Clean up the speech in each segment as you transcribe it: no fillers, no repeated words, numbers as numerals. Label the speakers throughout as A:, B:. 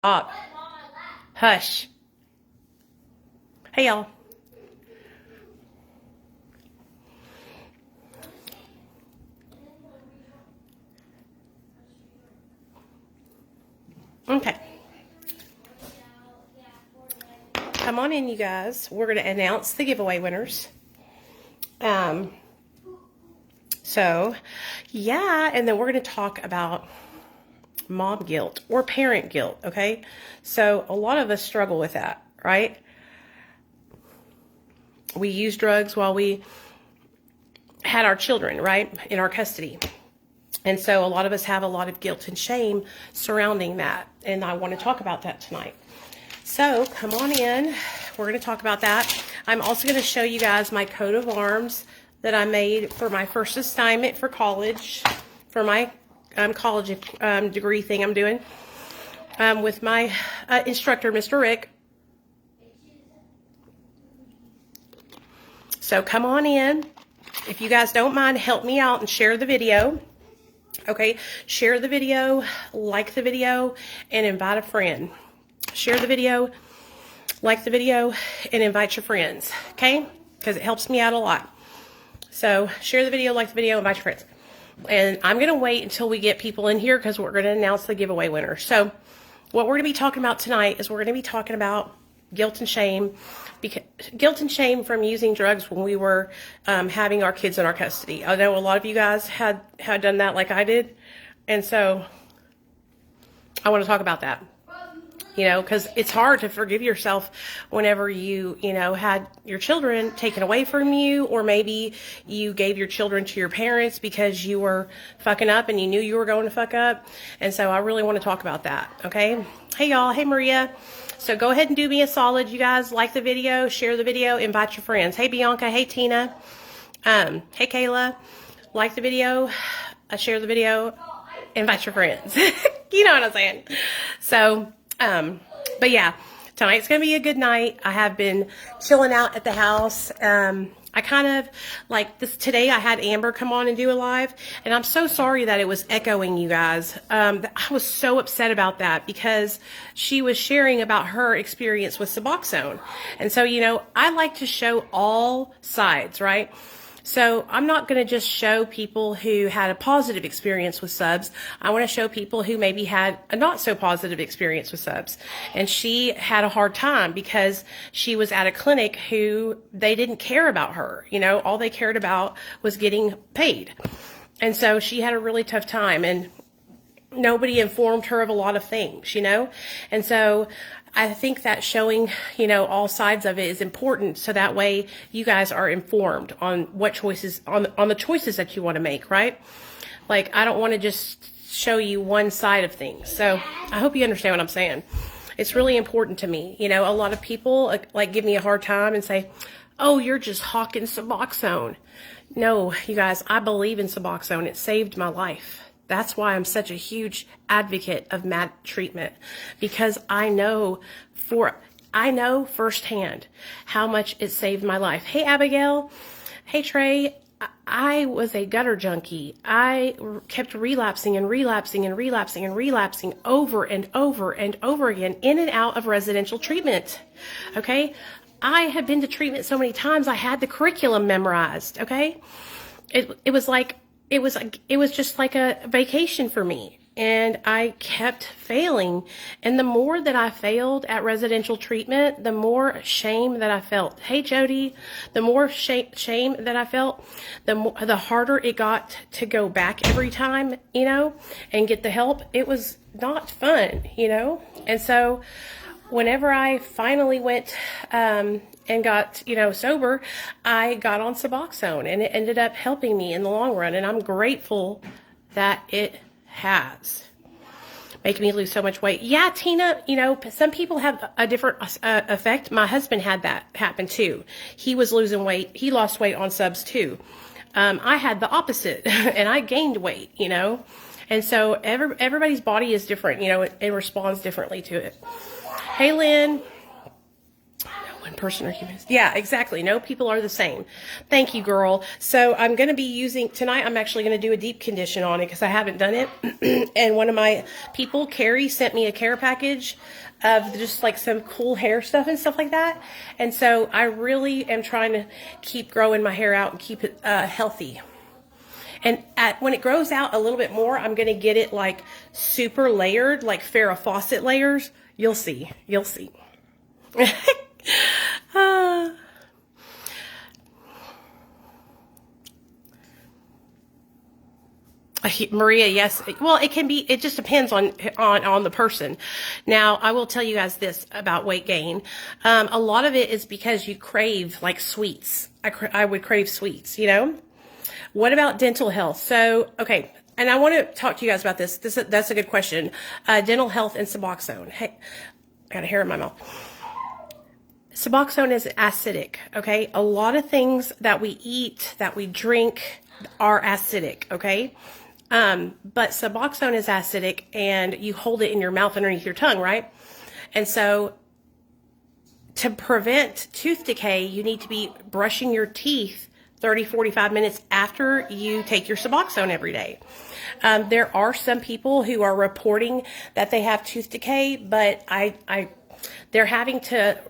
A: Stop. Hush. Hey, y'all. Okay. Come on in, you guys. We're going to announce the giveaway winners. So, yeah, and then we're going to talk about mom guilt or parent guilt, okay? So, a lot of us struggle with that, right? We use drugs while we had our children, right, in our custody. And so a lot of us have a lot of guilt and shame surrounding that. And I want to talk about that tonight. So come on in. We're going to talk about that. I'm also going to show you guys my coat of arms that I made for my first assignment for college, for my college degree thing I'm doing with my instructor, Mr. Rick. So come on in. If you guys don't mind, help me out and share the video. Okay, share the video, like the video, and invite a friend. Share the video, like the video, and invite your friends, okay? Because it helps me out a lot. So share the video, like the video, invite your friends. And I'm going to wait until we get people in here because we're going to announce the giveaway winner. So what we're going to be talking about tonight is we're going to be talking about guilt and shame. Guilt and shame from using drugs when we were having our kids in our custody. I know a lot of you guys had done that like I did. And so I want to talk about that. You know, because it's hard to forgive yourself whenever you had your children taken away from you, or maybe you gave your children to your parents because you were fucking up and you knew you were going to fuck up. And so I really want to talk about that, okay? Hey, y'all. Hey, Maria. So go ahead and do me a solid, you guys. Like the video, share the video, invite your friends. Hey, Bianca. Hey, Tina. Hey, Kayla. Like the video, share the video, invite your friends. You know what I'm saying? So... but yeah, tonight's going to be a good night. I have been chilling out at the house. I kind of like this today. I had Amber come on and do a live, and I'm so sorry that it was echoing, you guys. I was so upset about that because she was sharing about her experience with Suboxone. And so, I like to show all sides, right? So I'm not going to just show people who had a positive experience with subs. I want to show people who maybe had a not so positive experience with subs. And she had a hard time because she was at a clinic who they didn't care about her. All they cared about was getting paid. And so she had a really tough time, and nobody informed her of a lot of things, And so I think that showing, all sides of it is important. So that way you guys are informed on what choices, on the choices that you want to make, right? Like, I don't want to just show you one side of things. So I hope you understand what I'm saying. It's really important to me. A lot of people like give me a hard time and say, oh, you're just hawking Suboxone. No, you guys, I believe in Suboxone. It saved my life. That's why I'm such a huge advocate of MAT treatment, because I know firsthand how much it saved my life. Hey, Abigail. Hey, Trey. I was a gutter junkie. I kept relapsing and relapsing and relapsing and relapsing over and over and over again, in and out of residential treatment. Okay. I had been to treatment so many times, I had the curriculum memorized. Okay. It was just like a vacation for me, and I kept failing. And the more that I failed at residential treatment, the more shame that I felt. Hey, Jody, the more shame that I felt, the harder it got to go back every time, and get the help. It was not fun, And so whenever I finally went, and got, sober, I got on Suboxone, and it ended up helping me in the long run. And I'm grateful that it has. Making me lose so much weight. Yeah, Tina, some people have a different effect. My husband had that happen too. He was losing weight. He lost weight on subs too. I had the opposite, and I gained weight, And so everybody's body is different, it responds differently to it. Hey, Lynn. in person or humans. Yeah, exactly. No people are the same. Thank you, girl. So I'm going to be using, tonight I'm actually going to do a deep condition on it because I haven't done it. And one of my people, Carrie, sent me a care package of just like some cool hair stuff and stuff like that. And so I really am trying to keep growing my hair out and keep it healthy. And when it grows out a little bit more, I'm going to get it like super layered, like Farrah Fawcett layers. You'll see. You'll see. Maria, yes. Well, it can be, it just depends on the person. Now, I will tell you guys this about weight gain. A lot of it is because you crave like sweets. I would crave sweets, you know? What about dental health? So, okay. And I want to talk to you guys about this. That's a good question. Dental health and Suboxone. Hey, I got a hair in my mouth. Suboxone is acidic, okay? A lot of things that we eat, that we drink are acidic, okay? But Suboxone is acidic and you hold it in your mouth underneath your tongue, right? And so to prevent tooth decay, you need to be brushing your teeth 30, 45 minutes after you take your Suboxone every day. There are some people who are reporting that they have tooth decay, but they're having to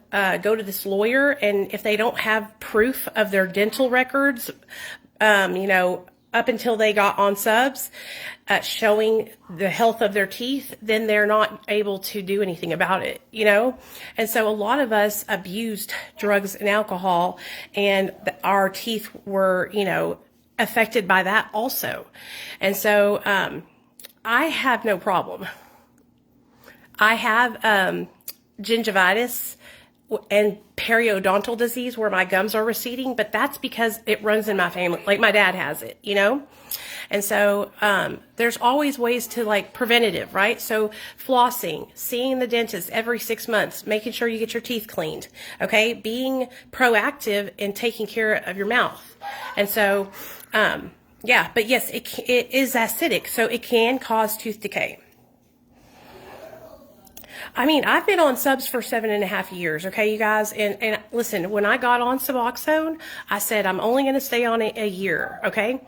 A: go to this lawyer, and if they don't have proof of their dental records, you know, up until they got on subs showing the health of their teeth, then they're not able to do anything about it, you know? And so a lot of us abused drugs and alcohol, and our teeth were, you know, affected by that also. And so I have no problem. I have gingivitis and periodontal disease where my gums are receding, but that's because it runs in my family. Like my dad has it, you know? And so there's always ways to like preventative, right? So flossing, seeing the dentist every 6 months, making sure you get your teeth cleaned, okay? Being proactive in taking care of your mouth. And so, yeah, but yes, it is acidic, so it can cause tooth decay. I mean, I've been on subs for 7.5 years, okay, you guys? And listen, when I got on Suboxone, I said, I'm only going to stay on it a year, okay?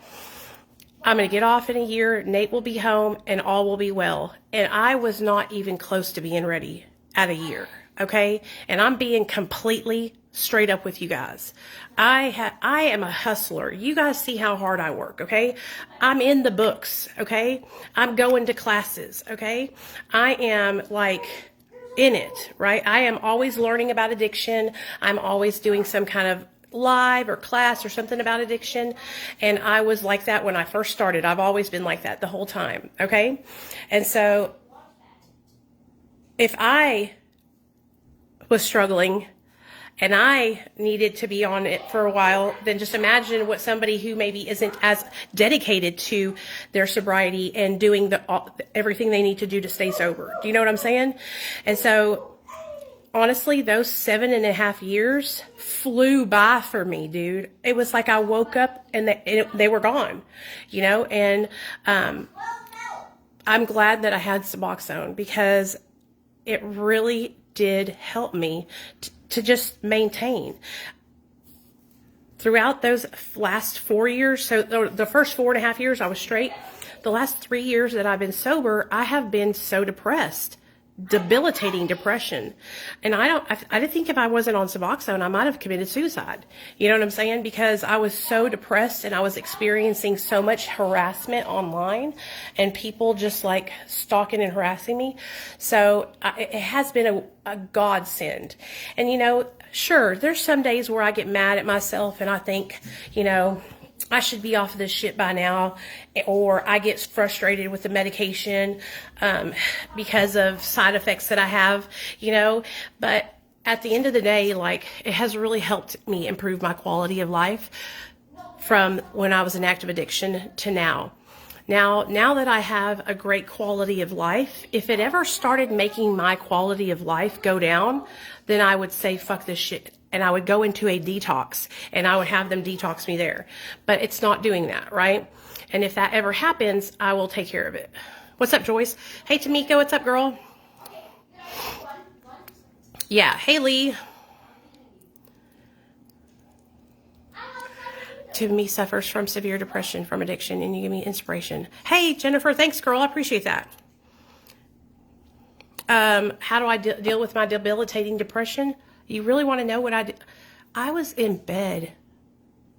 A: I'm going to get off in a year, Nate will be home, and all will be well. And I was not even close to being ready at a year, okay? And I'm being completely straight up with you guys. I am a hustler. You guys see how hard I work, okay? I'm in the books, okay? I'm going to classes, okay? I am like in it, right? I am always learning about addiction. I'm always doing some kind of live or class or something about addiction. And I was like that when I first started. I've always been like that the whole time, okay? And so if I was struggling and I needed to be on it for a while, then just imagine what somebody who maybe isn't as dedicated to their sobriety and doing everything they need to do to stay sober. Do you know what I'm saying? And so, honestly, those 7.5 years flew by for me, dude. It was like I woke up and they were gone, you know? And I'm glad that I had Suboxone because it really did help me to just maintain. Throughout those last 4 years, so the first 4.5 years I was straight, the last 3 years that I've been sober, I have been so depressed, debilitating depression. And I think if I wasn't on Suboxone, I might have committed suicide. You know what I'm saying? Because I was so depressed and I was experiencing so much harassment online and people just like stalking and harassing me. So it has been a godsend. And you know, sure, there's some days where I get mad at myself and I think, you know, I should be off of this shit by now, or I get frustrated with the medication because of side effects that I have, you know, but at the end of the day, like, it has really helped me improve my quality of life from when I was in active addiction to now. Now that I have a great quality of life, if it ever started making my quality of life go down, then I would say, fuck this shit. And I would go into a detox and I would have them detox me there. But it's not doing that, right? And if that ever happens, I will take care of it. What's up, Joyce? Hey, Tamika, what's up, girl? Yeah, hey, Lee. to me suffers from severe depression from addiction, and you give me inspiration. Hey, Jennifer, thanks, girl. I appreciate that. How do I deal with my debilitating depression? You really want to know what I did? I was in bed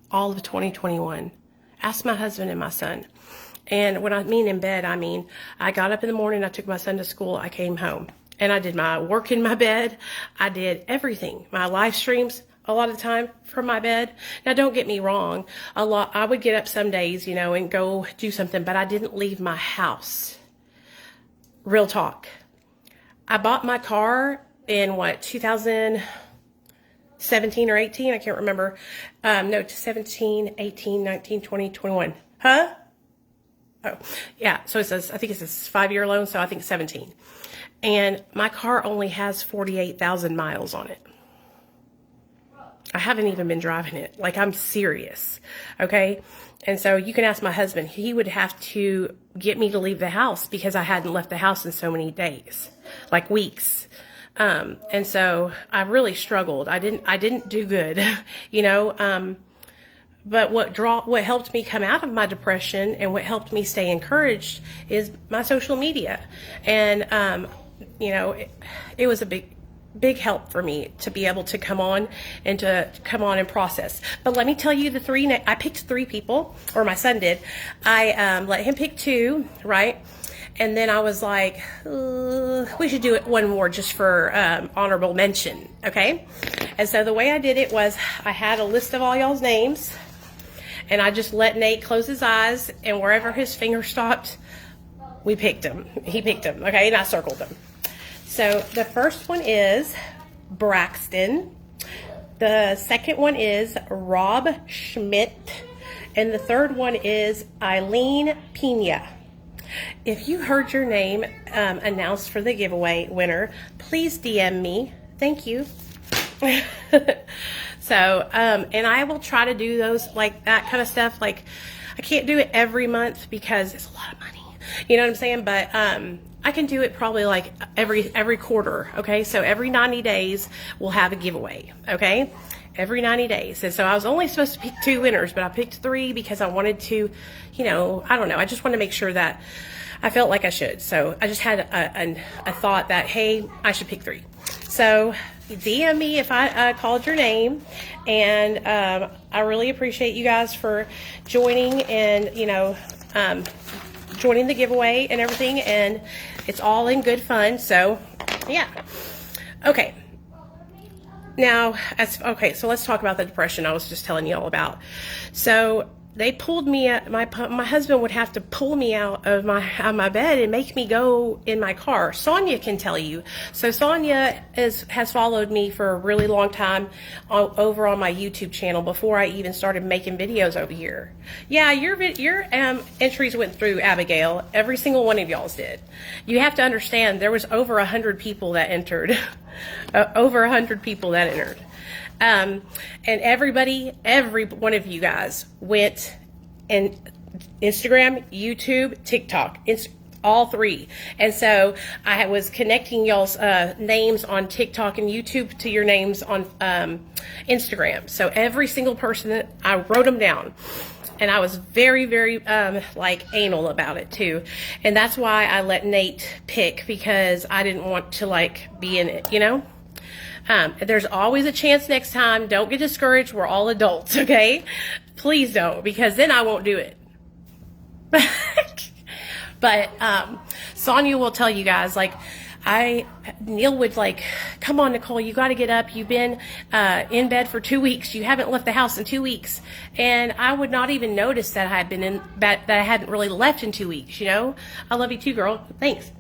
A: all of 2021. Ask my husband and my son. And when I mean in bed, I mean I got up in the morning, I took my son to school, I came home, and I did my work in my bed. I did everything. My live streams, a lot of the time from my bed. Now, don't get me wrong. I would get up some days, you know, and go do something, but I didn't leave my house. Real talk. I bought my car in 2017 or 18? I can't remember. No, 17, 18, 19, 20, 21. Huh? Oh, yeah. So it says, I think it says 5-year loan. So I think 17. And my car only has 48,000 miles on it. I haven't even been driving it. Like, I'm serious. Okay. And so you can ask my husband. He would have to get me to leave the house because I hadn't left the house in so many days, like weeks. And so I really struggled. I didn't do good, you know. But what helped me come out of my depression and what helped me stay encouraged is my social media. And, you know, it was a big help for me to be able to come on and process. But let me tell you I picked 3 people, or my son did. I let him pick 2, right? And then I was like, we should do it one more just for honorable mention, okay? And so the way I did it was I had a list of all y'all's names, and I just let Nate close his eyes, and wherever his finger stopped, we picked him. He picked him, okay? And I circled him. So the first one is Braxton. The second one is Rob Schmidt. And the third one is Eileen Pena. If you heard your name announced for the giveaway winner, please DM me. Thank you. So, and I will try to do those, like that kind of stuff. Like, I can't do it every month because it's a lot of money. You know what I'm saying? But I can do it probably like every quarter. Okay, so every 90 days we'll have a giveaway. Okay, every 90 days. And so I was only supposed to pick 2 winners, but I picked 3 because I wanted to, you know, I don't know. I just want to make sure that I felt like I should. So I just had a thought that, hey, I should pick 3. So DM me if I called your name, and I really appreciate you guys for joining and, you know, joining the giveaway and everything, and it's all in good fun. So yeah, okay. Now, so let's talk about the depression I was just telling you all about. So they pulled me out. My husband would have to pull me out of my bed and make me go in my car. Sonia can tell you. So Sonia has followed me for a really long time over on my YouTube channel before I even started making videos over here. Yeah, your entries went through, Abigail. Every single one of y'all's did. You have to understand there was over 100 people that entered. Over 100 people that entered. And every one of you guys went in Instagram, YouTube, TikTok, all 3. And so I was connecting y'all's names on TikTok and YouTube to your names on Instagram. So every single person, I wrote them down. And I was very, very, like, anal about it, too. And that's why I let Nate pick, because I didn't want to, like, be in it, you know? There's always a chance next time. Don't get discouraged. We're all adults, okay? Please don't, because then I won't do it. But Sonia will tell you guys, like, Neil would like, come on, Nicole, you got to get up. You've been in bed for 2 weeks. You haven't left the house in 2 weeks. And I would not even notice that I had been that I hadn't really left in 2 weeks, you know? I love you too, girl. Thanks.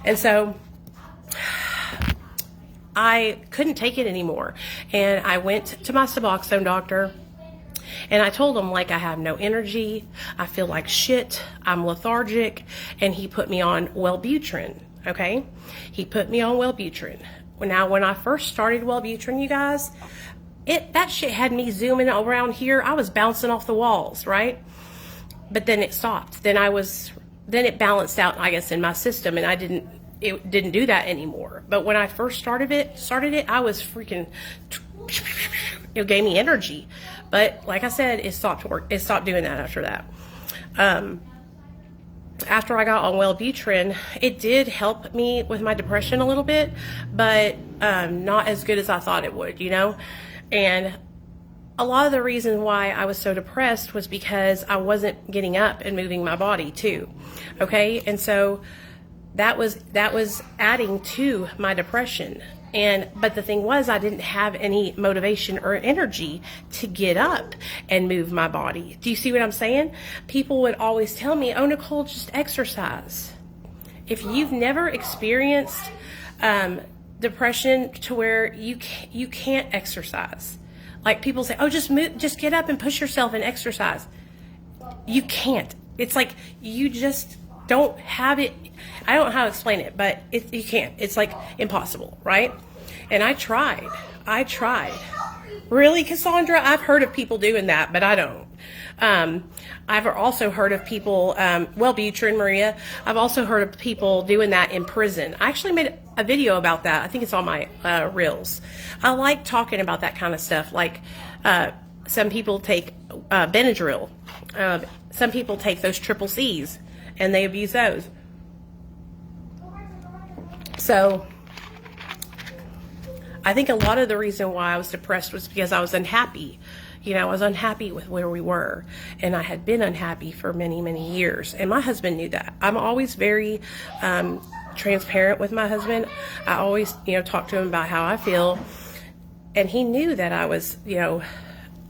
A: And so I couldn't take it anymore. And I went to my Suboxone doctor, and I told him, like, I have no energy. I feel like shit. I'm lethargic. And he put me on Wellbutrin, okay? He put me on Wellbutrin. Now, when I first started Wellbutrin, you guys, that shit had me zooming around here. I was bouncing off the walls, right? But then it stopped. Then it balanced out, I guess, in my system, and it didn't do that anymore. But when I first started it, I was freaking, it gave me energy. But like I said, it stopped doing that after that. After I got on Wellbutrin, it did help me with my depression a little bit, but not as good as I thought it would, you know? And a lot of the reason why I was so depressed was because I wasn't getting up and moving my body too. Okay? And so that was adding to my depression. But the thing was, I didn't have any motivation or energy to get up and move my body. Do you see what I'm saying? People would always tell me, oh, Nicole, just exercise. If you've never experienced depression to where you can't exercise, like people say, oh, just get up and push yourself and exercise. You can't. It's like you just don't have it. I don't know how to explain it, but you can't. It's like impossible, right? And I tried. Really, Cassandra? I've heard of people doing that, but I don't. I've also heard of people, Wellbutrin, Maria, I've also heard of people doing that in prison. I actually made a video about that. I think it's on my Reels. I like talking about that kind of stuff. Like, some people take Benadryl. Some people take those triple C's, and they abuse those. So I think a lot of the reason why I was depressed was because I was unhappy. You know, I was unhappy with where we were, and I had been unhappy for many, many years. And my husband knew that. I'm always very transparent with my husband. I always, talk to him about how I feel. And he knew that I was,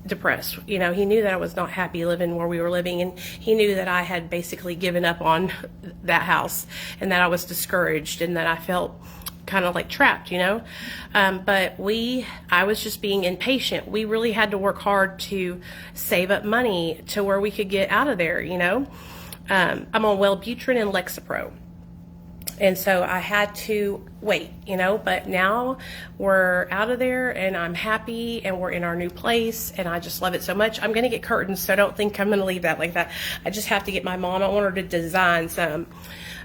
A: depressed. He knew that I was not happy living where we were living, and he knew that I had basically given up on that house, and that I was discouraged, and that I felt kind of like trapped, but I was just being impatient. We really had to work hard to save up money to where we could get out of there. I'm on Wellbutrin and Lexapro. And so I had to wait, but now we're out of there, and I'm happy, and we're in our new place, and I just love it so much. I'm going to get curtains, so don't think I'm going to leave that like that. I just have to get my mom. I want her to design some.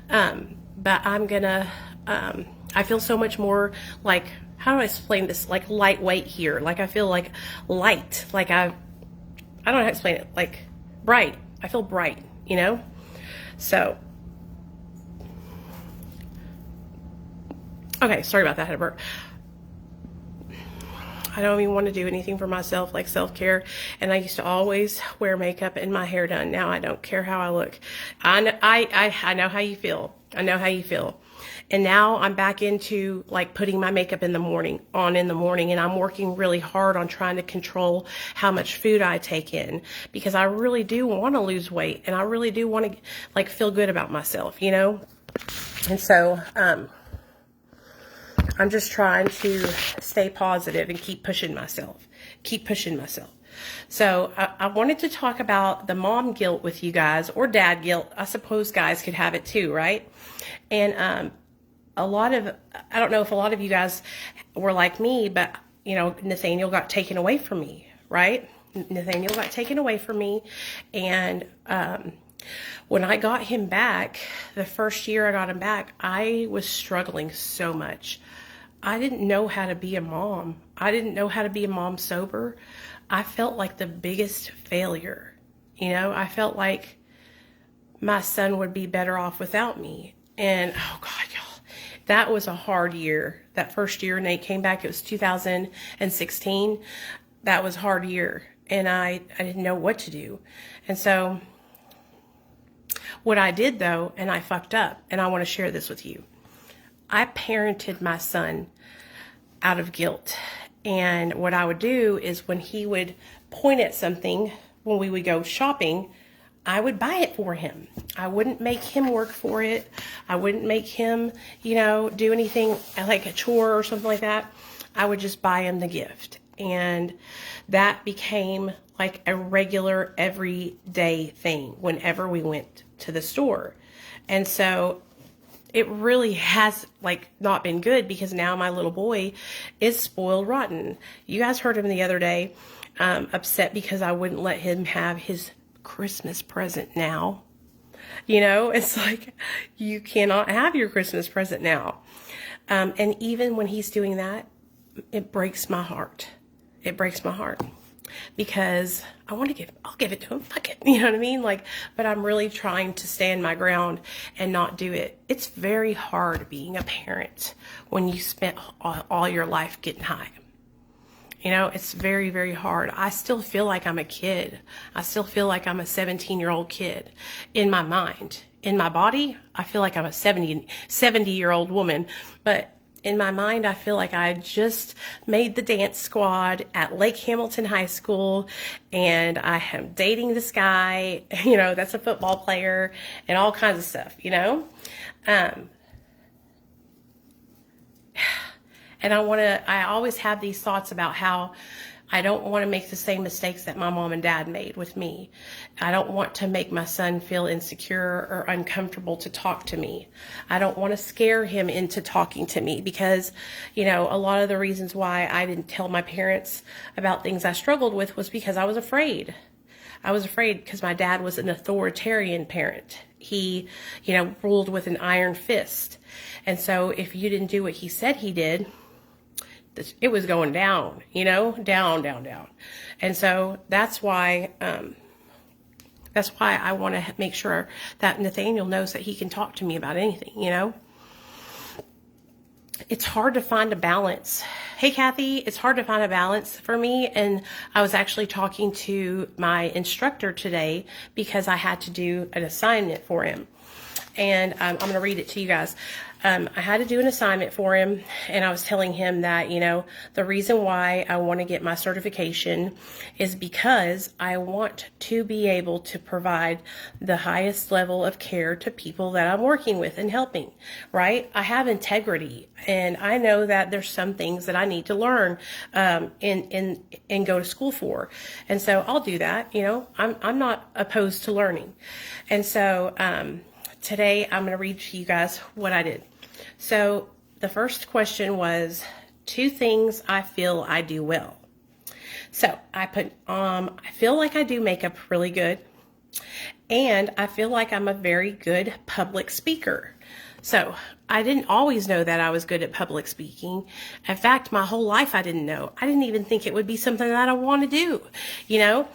A: But I'm going to, I feel so much more like, how do I explain this? Like lightweight here. Like I feel like light. Like I don't know how to explain it. Like bright. I feel bright, So, okay, sorry about that, I had a burp. I don't even want to do anything for myself, like self-care. And I used to always wear makeup and my hair done. Now I don't care how I look. I know how you feel. I know how you feel. And now I'm back into like putting my makeup in the morning, and I'm working really hard on trying to control how much food I take in, because I really do want to lose weight, and I really do want to like feel good about myself, And so, I'm just trying to stay positive and keep pushing myself. So I wanted to talk about the mom guilt with you guys, or dad guilt. I suppose guys could have it too, right? And I don't know if a lot of you guys were like me, but Nathaniel got taken away from me, right? Nathaniel got taken away from me, and when I got him back, the first year I got him back, I was struggling so much. I didn't know how to be a mom. I didn't know how to be a mom sober. I felt like the biggest failure. I felt like my son would be better off without me. And oh God, y'all, that was a hard year. That first year Nate came back, it was 2016. That was a hard year. And I didn't know what to do. And so what I did though, and I fucked up, and I want to share this with you. I parented my son out of guilt. And what I would do is when he would point at something, when we would go shopping, I would buy it for him. I wouldn't make him work for it. I wouldn't make him, do anything like a chore or something like that. I would just buy him the gift. And that became like a regular everyday thing whenever we went to the store. And so it really has like not been good, because now my little boy is spoiled rotten. You guys heard him the other day, upset because I wouldn't let him have his Christmas present now. You know, it's like, you cannot have your Christmas present now. And even when he's doing that, it breaks my heart. It breaks my heart because I'll give it to him. Fuck it. You know what I mean? Like, but I'm really trying to stand my ground and not do it. It's very hard being a parent when you spent all your life getting high. You know, it's very, very hard. I still feel like I'm a kid. I still feel like I'm a 17-year-old kid in my mind. In my body, I feel like I'm a 70-year-old woman. But in my mind, I feel like I just made the dance squad at Lake Hamilton High School, and I am dating this guy, you know, that's a football player, and all kinds of stuff, you know? And I always have these thoughts about how I don't want to make the same mistakes that my mom and dad made with me. I don't want to make my son feel insecure or uncomfortable to talk to me. I don't want to scare him into talking to me because, you know, a lot of the reasons why I didn't tell my parents about things I struggled with was because I was afraid. I was afraid because my dad was an authoritarian parent. He, you know, ruled with an iron fist. And so if you didn't do what he said he did, it was going down, you know, down. And so that's why I want to make sure that Nathaniel knows that he can talk to me about anything, you know. It's hard to find a balance. Hey, Kathy, it's hard to find a balance for me. And I was actually talking to my instructor today because I had to do an assignment for him. And I'm going to read it to you guys. I had to do an assignment for him, and I was telling him that, you know, the reason why I want to get my certification is because I want to be able to provide the highest level of care to people that I'm working with and helping, right? I have integrity, and I know that there's some things that I need to learn and go to school for. And so I'll do that, you know. I'm not opposed to learning. And so today I'm going to read to you guys what I did. So the first question was 2 things I feel I do well. So I put, I feel like I do makeup really good, and I feel like I'm a very good public speaker. So I didn't always know that I was good at public speaking. In fact, my whole life I didn't know. I didn't even think it would be something that I want to do, you know,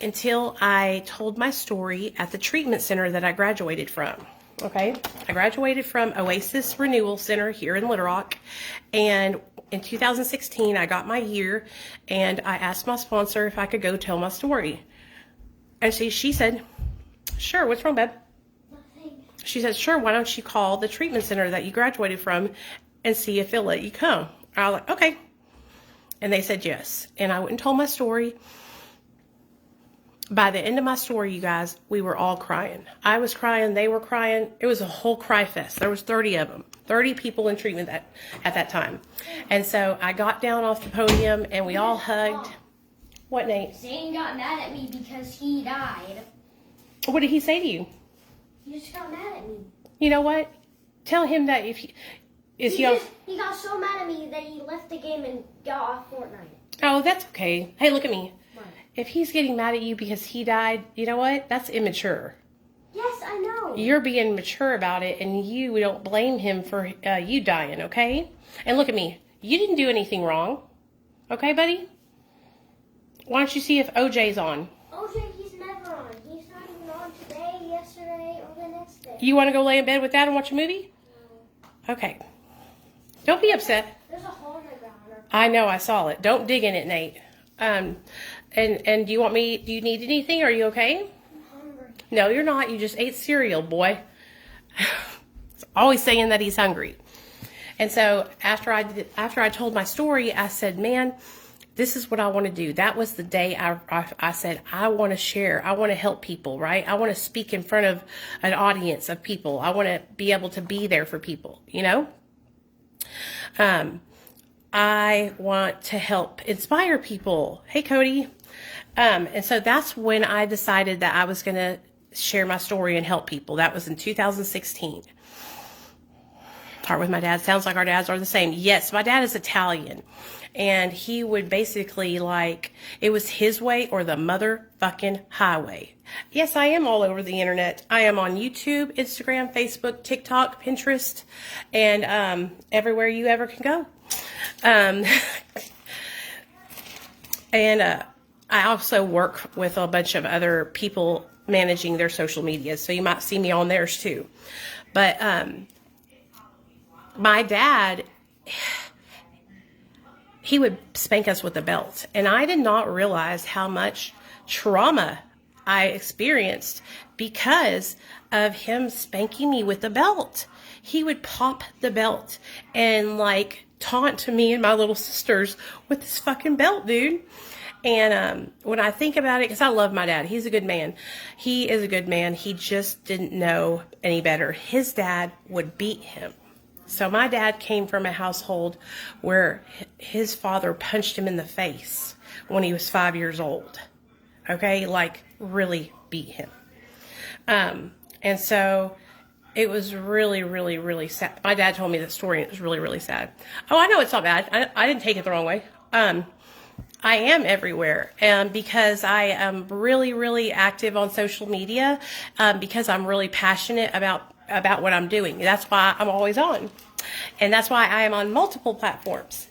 A: until I told my story at the treatment center that I graduated from. Okay, I graduated from Oasis Renewal Center here in Little Rock, and in 2016 I got my year, and I asked my sponsor if I could go tell my story. And she said, sure, what's wrong, babe? Nothing. She said, sure, why don't you call the treatment center that you graduated from and see if they'll let you come. I was like, okay. And they said yes. And I went and told my story. By the end of my story, you guys, we were all crying. I was crying. They were crying. It was a whole cry fest. There was 30 of them, 30 people in treatment at that time. And so I got down off the podium and we all hugged. What, Nate?
B: Zane got mad at me because he died.
A: What did he say to you?
B: He just got mad at me.
A: You know what? Tell him that if he
B: got so mad at me that he left the game and got off Fortnite.
A: Oh, that's okay. Hey, look at me.
B: What?
A: If he's getting mad at you because he died, you know what? That's immature.
B: Yes, I know.
A: You're being mature about it, and you don't blame him for you dying, okay? And look at me. You didn't do anything wrong. Okay, buddy? Why don't you see if OJ's on?
B: OJ, he's never on. He's not even on today, yesterday, or the next day.
A: You want to go lay in bed with Dad and watch a movie?
B: No.
A: Okay. Don't be upset.
B: There's a hole in the ground.
A: I know, I saw it. Don't dig in it, Nate. And do you need anything? Are you okay?
B: I'm hungry.
A: No, you're not. You just ate cereal, boy. He's always saying that he's hungry. And so after I told my story, I said, man, this is what I want to do. That was the day I said, I want to share. I want to help people, right? I want to speak in front of an audience of people. I want to be able to be there for people, you know? I want to help inspire people. Hey, Cody. And so that's when I decided that I was going to share my story and help people. That was in 2016. part with my dad. Sounds like our dads are the same. Yes, my dad is Italian. And he would basically like, it was his way or the motherfucking highway. Yes, I am all over the internet. I am on YouTube, Instagram, Facebook, TikTok, Pinterest, and everywhere you ever can go. And I also work with a bunch of other people managing their social media, so you might see me on theirs too. But my dad, he would spank us with a belt, and I did not realize how much trauma I experienced because of him spanking me with a belt. He would pop the belt and like taunt me and my little sisters with this fucking belt, dude. And when I think about it, because I love my dad, he's a good man. He is a good man. He just didn't know any better. His dad would beat him. So my dad came from a household where his father punched him in the face when he was 5 years old. Okay, like really beat him. And so it was really, really, really sad. My dad told me that story, and it was really, really sad. Oh, I know it's not bad. I didn't take it the wrong way. I am everywhere, because I am really, really active on social media, because I'm really passionate about what I'm doing. That's why I'm always on, and that's why I am on multiple platforms.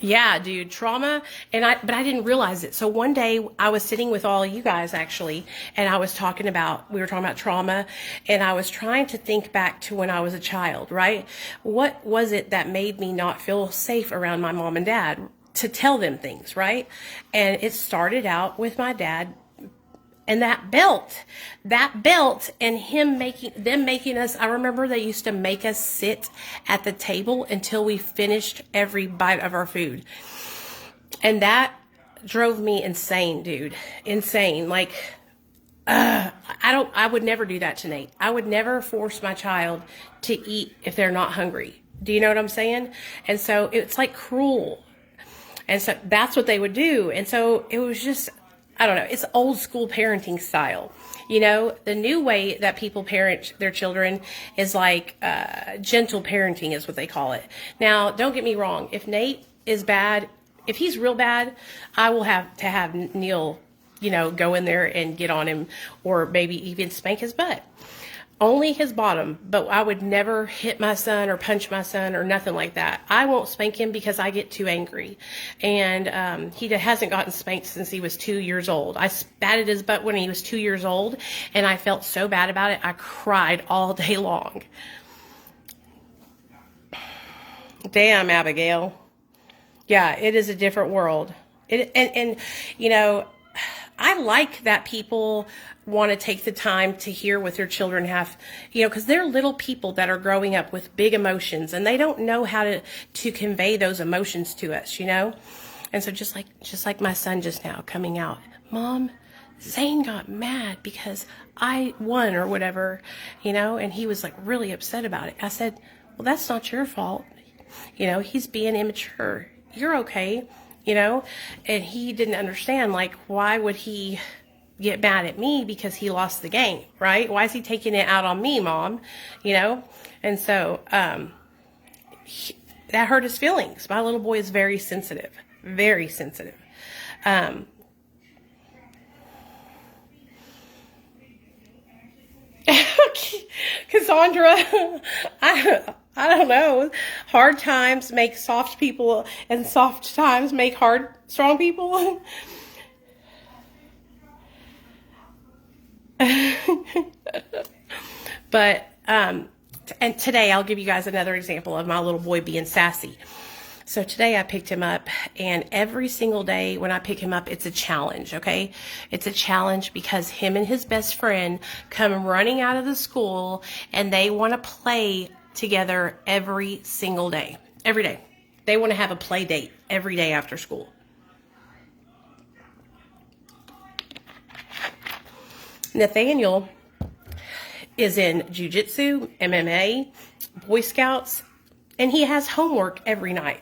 A: Yeah, dude, trauma, but I didn't realize it. So one day I was sitting with all you guys actually, and we were talking about trauma, and I was trying to think back to when I was a child, right? What was it that made me not feel safe around my mom and dad to tell them things, right? And it started out with my dad and that belt and them making us, I remember they used to make us sit at the table until we finished every bite of our food. And that drove me insane, dude. Insane. Like, I would never do that to Nate. I would never force my child to eat if they're not hungry. Do you know what I'm saying? And so it's like cruel. And so that's what they would do. And so it was just, I don't know, it's old school parenting style. You know, the new way that people parent their children is like gentle parenting is what they call it. Now, don't get me wrong. If Nate is bad, if he's real bad, I will have to have Neil, go in there and get on him or maybe even spank his butt. Only his bottom, but I would never hit my son or punch my son or nothing like that. I won't spank him because I get too angry. And he hasn't gotten spanked since he was 2 years old. I spat at his butt when he was 2 years old, and I felt so bad about it, I cried all day long. Damn, Abigail. Yeah, it is a different world. I like that people want to take the time to hear what their children have, because they're little people that are growing up with big emotions, and they don't know how to convey those emotions to us, And so just like my son just now coming out, Mom, Zane got mad because I won or whatever, and he was like really upset about it. I said, well, that's not your fault. He's being immature. You're okay. And he didn't understand, like, why would he get mad at me because he lost the game, right? Why is he taking it out on me, Mom? And so that hurt his feelings. My little boy is very sensitive, very sensitive. Cassandra, I don't know. Hard times make soft people, and soft times make strong people. But, and today I'll give you guys another example of my little boy being sassy. So today I picked him up, and every single day when I pick him up, it's a challenge, okay? It's a challenge because him and his best friend come running out of the school, and they want to play together every single day. Every day. They want to have a play date every day after school. Nathaniel is in jiu-jitsu, MMA, Boy Scouts, and he has homework every night.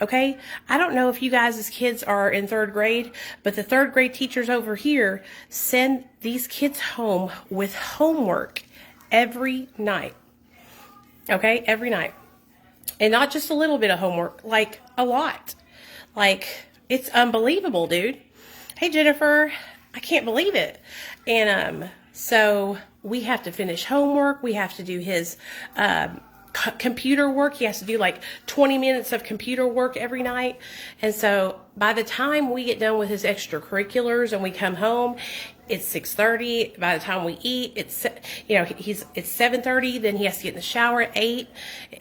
A: Okay, I don't know if you guys as kids are in third grade, but the third grade teachers over here send these kids home with homework every night. Okay, every night. And not just a little bit of homework, like a lot. Like, it's unbelievable, dude. Hey, Jennifer, I can't believe it. And so we have to finish homework. We have to do his computer work. He has to do like 20 minutes of computer work every night. And so by the time we get done with his extracurriculars and we come home, it's 6:30. By the time we eat, it's, you know, it's 7:30. Then he has to get in the shower at 8.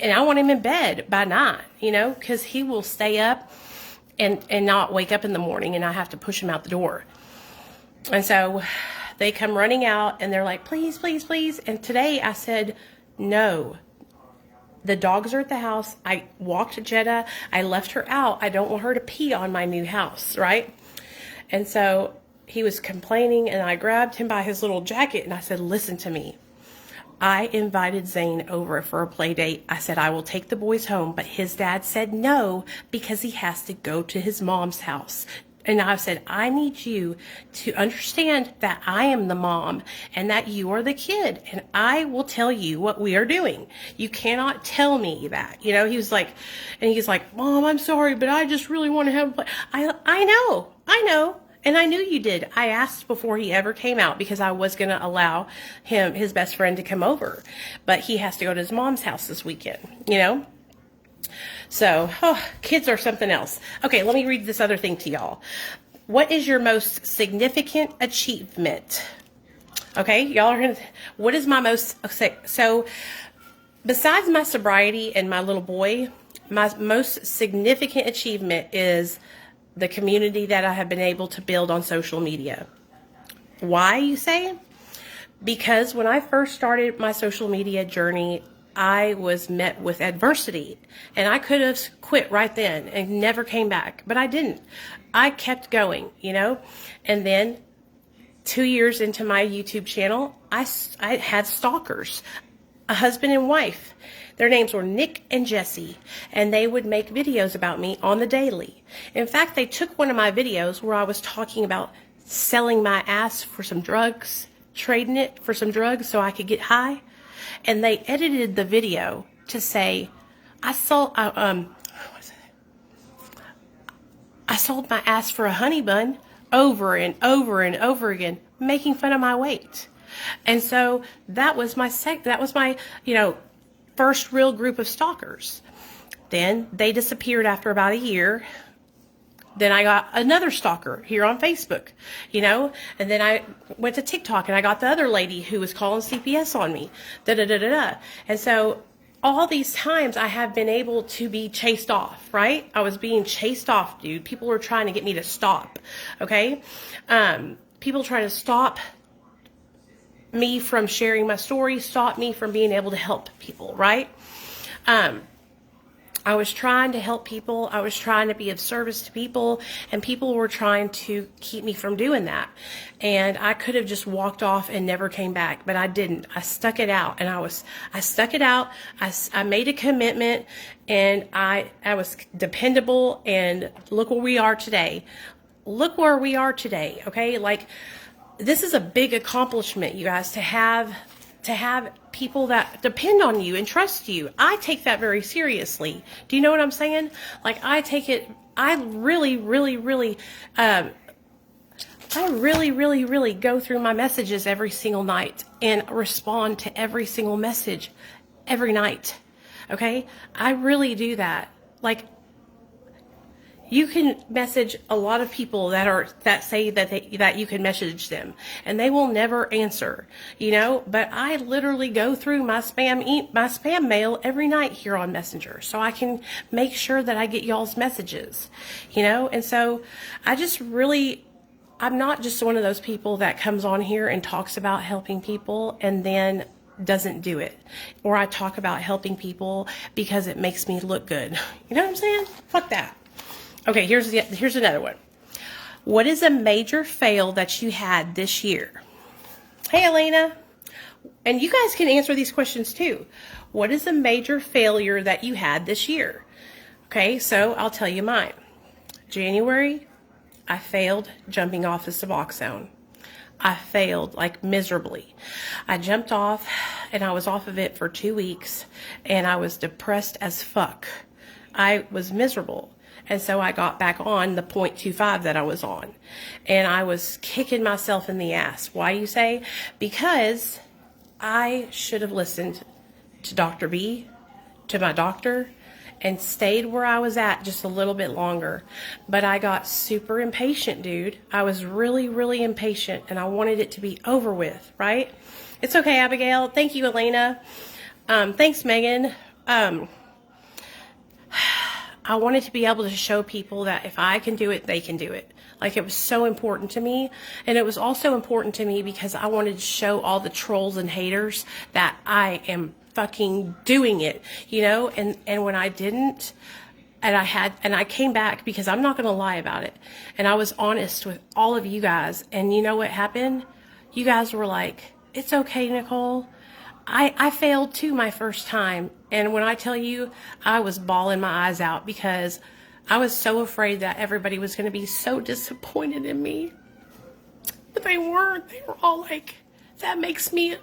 A: And I want him in bed by 9, you know, because he will stay up and not wake up in the morning, and I have to push him out the door. And so they come running out and they're like, please, please, please. And today I said, no. The dogs are at the house. I walked Jetta. I left her out. I don't want her to pee on my new house, right? And so he was complaining, and I grabbed him by his little jacket, and I said, listen to me. I invited Zane over for a play date. I said, I will take the boys home, but his dad said no because he has to go to his mom's house. And I said, I need you to understand that I am the mom and that you are the kid, and I will tell you what we are doing. You cannot tell me that. You know, he's like, Mom, I'm sorry, but I just really want to have a play. I know. And I knew you did. I asked before he ever came out because I was going to allow his best friend, to come over. But he has to go to his mom's house this weekend, you know? So, kids are something else. Okay, let me read this other thing to y'all. What is your most significant achievement? Okay, y'all are going to, what is my most, so besides my sobriety and my little boy, my most significant achievement is the community that I have been able to build on social media. Why, you say? Because when I first started my social media journey, I was met with adversity, and I could have quit right then and never came back, but I didn't. I kept going, you know, and then 2 years into my YouTube channel, I had stalkers, a husband and wife. Their names were Nick and Jesse, and they would make videos about me on the daily. In fact, they took one of my videos where I was talking about selling my ass for some drugs, trading it for some drugs so I could get high, and they edited the video to say, I sold my ass for a honey bun, over and over and over again, making fun of my weight. And so that was my first real group of stalkers. Then they disappeared after about a year. Then I got another stalker here on Facebook, you know, and then I went to TikTok and I got the other lady who was calling CPS on me, And so all these times I have been able to be chased off, right? I was being chased off, dude. People were trying to get me to stop, okay? People trying to stop me from sharing my story, stop me from being able to help people, right? I was trying to help people. I was trying to be of service to people, and people were trying to keep me from doing that. And I could have just walked off and never came back, but I didn't. I stuck it out, and I stuck it out. I made a commitment, and I was dependable, and look where we are today. Look where we are today, okay? Like, this is a big accomplishment, you guys, to have people that depend on you and trust you. I take that very seriously. Do you know what I'm saying? Like, I really go through my messages every single night and respond to every single message every night. Okay? I really do that. Like, you can message a lot of people that say that you can message them, and they will never answer, you know. But I literally go through my spam mail every night here on Messenger, so I can make sure that I get y'all's messages, you know. And so I'm not just one of those people that comes on here and talks about helping people and then doesn't do it, or I talk about helping people because it makes me look good. You know what I'm saying? Fuck that. Okay, here's another one. What is a major fail that you had this year? Hey, Elena. And you guys can answer these questions too. What is a major failure that you had this year? Okay, so I'll tell you mine. January, I failed jumping off the Suboxone. I failed like miserably. I jumped off and I was off of it for 2 weeks and I was depressed as fuck. I was miserable. And so I got back on the 0.25 that I was on. And I was kicking myself in the ass. Why, you say? Because I should have listened to Dr. B, to my doctor, and stayed where I was at just a little bit longer. But I got super impatient, dude. I was really, really impatient, and I wanted it to be over with, right? It's okay, Abigail. Thank you, Elena. Thanks, Megan. I wanted to be able to show people that if I can do it, they can do it. Like, it was so important to me. And it was also important to me because I wanted to show all the trolls and haters that I am fucking doing it, you know? And when I didn't, and I came back, because I'm not going to lie about it. And I was honest with all of you guys. And you know what happened? You guys were like, it's okay, Nicole. I failed too my first time. And when I tell you, I was bawling my eyes out because I was so afraid that everybody was going to be so disappointed in me. But they weren't. They were all like, that makes me